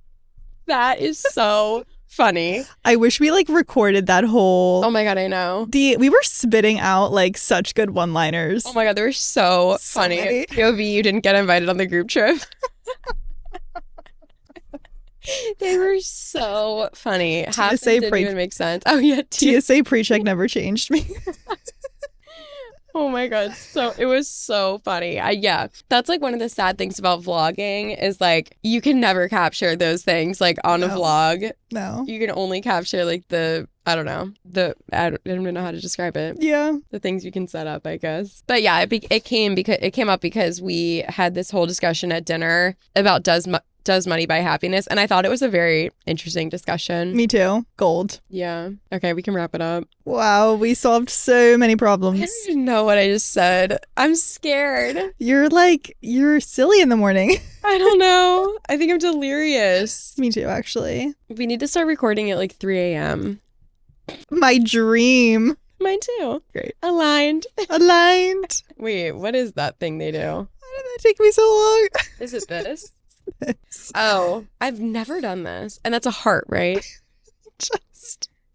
that is so funny. I wish we like recorded that whole... Oh my God, I know. We were spitting out like such good one-liners. Oh my God, they were so funny. POV, you didn't get invited on the group trip. They were so funny. Half of them didn't even make sense. Oh yeah, TSA pre-check never changed me. Oh my God. So it was so funny. That's like one of the sad things about vlogging is like you can never capture those things like on a vlog. No. You can only capture like I don't even know how to describe it. Yeah. The things you can set up, I guess. But yeah, it came up because we had this whole discussion at dinner about does money buy happiness? And I thought it was a very interesting discussion. Me too. Gold. Yeah. Okay, we can wrap it up. Wow, we solved so many problems. I don't even know what I just said. I'm scared. You're silly in the morning. I don't know. I think I'm delirious. Me too, actually. We need to start recording at like 3 a.m. My dream. Mine too. Great. Aligned. Wait, what is that thing they do? Why did that take me so long? Is it this? Oh, I've never done this. And that's a heart, right?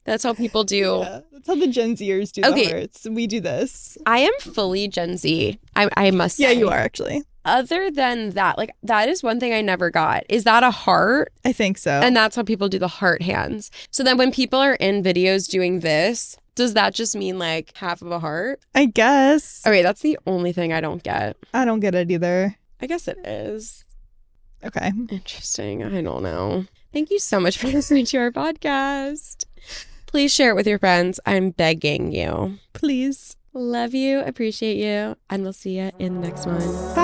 That's how people do. Yeah, that's how the Gen Zers do the hearts. We do this. I am fully Gen Z. I must say. Yeah, you are actually. Other than that, like that is one thing I never got. Is that a heart? I think so. And that's how people do the heart hands. So then when people are in videos doing this, does that just mean like half of a heart? I guess. Okay, that's the only thing I don't get. I don't get it either. I guess it is. Okay. Interesting. I don't know. Thank you so much for listening to our podcast. Please share it with your friends. I'm begging you. Please. Love you. Appreciate you. And we'll see you in the next one. Bye.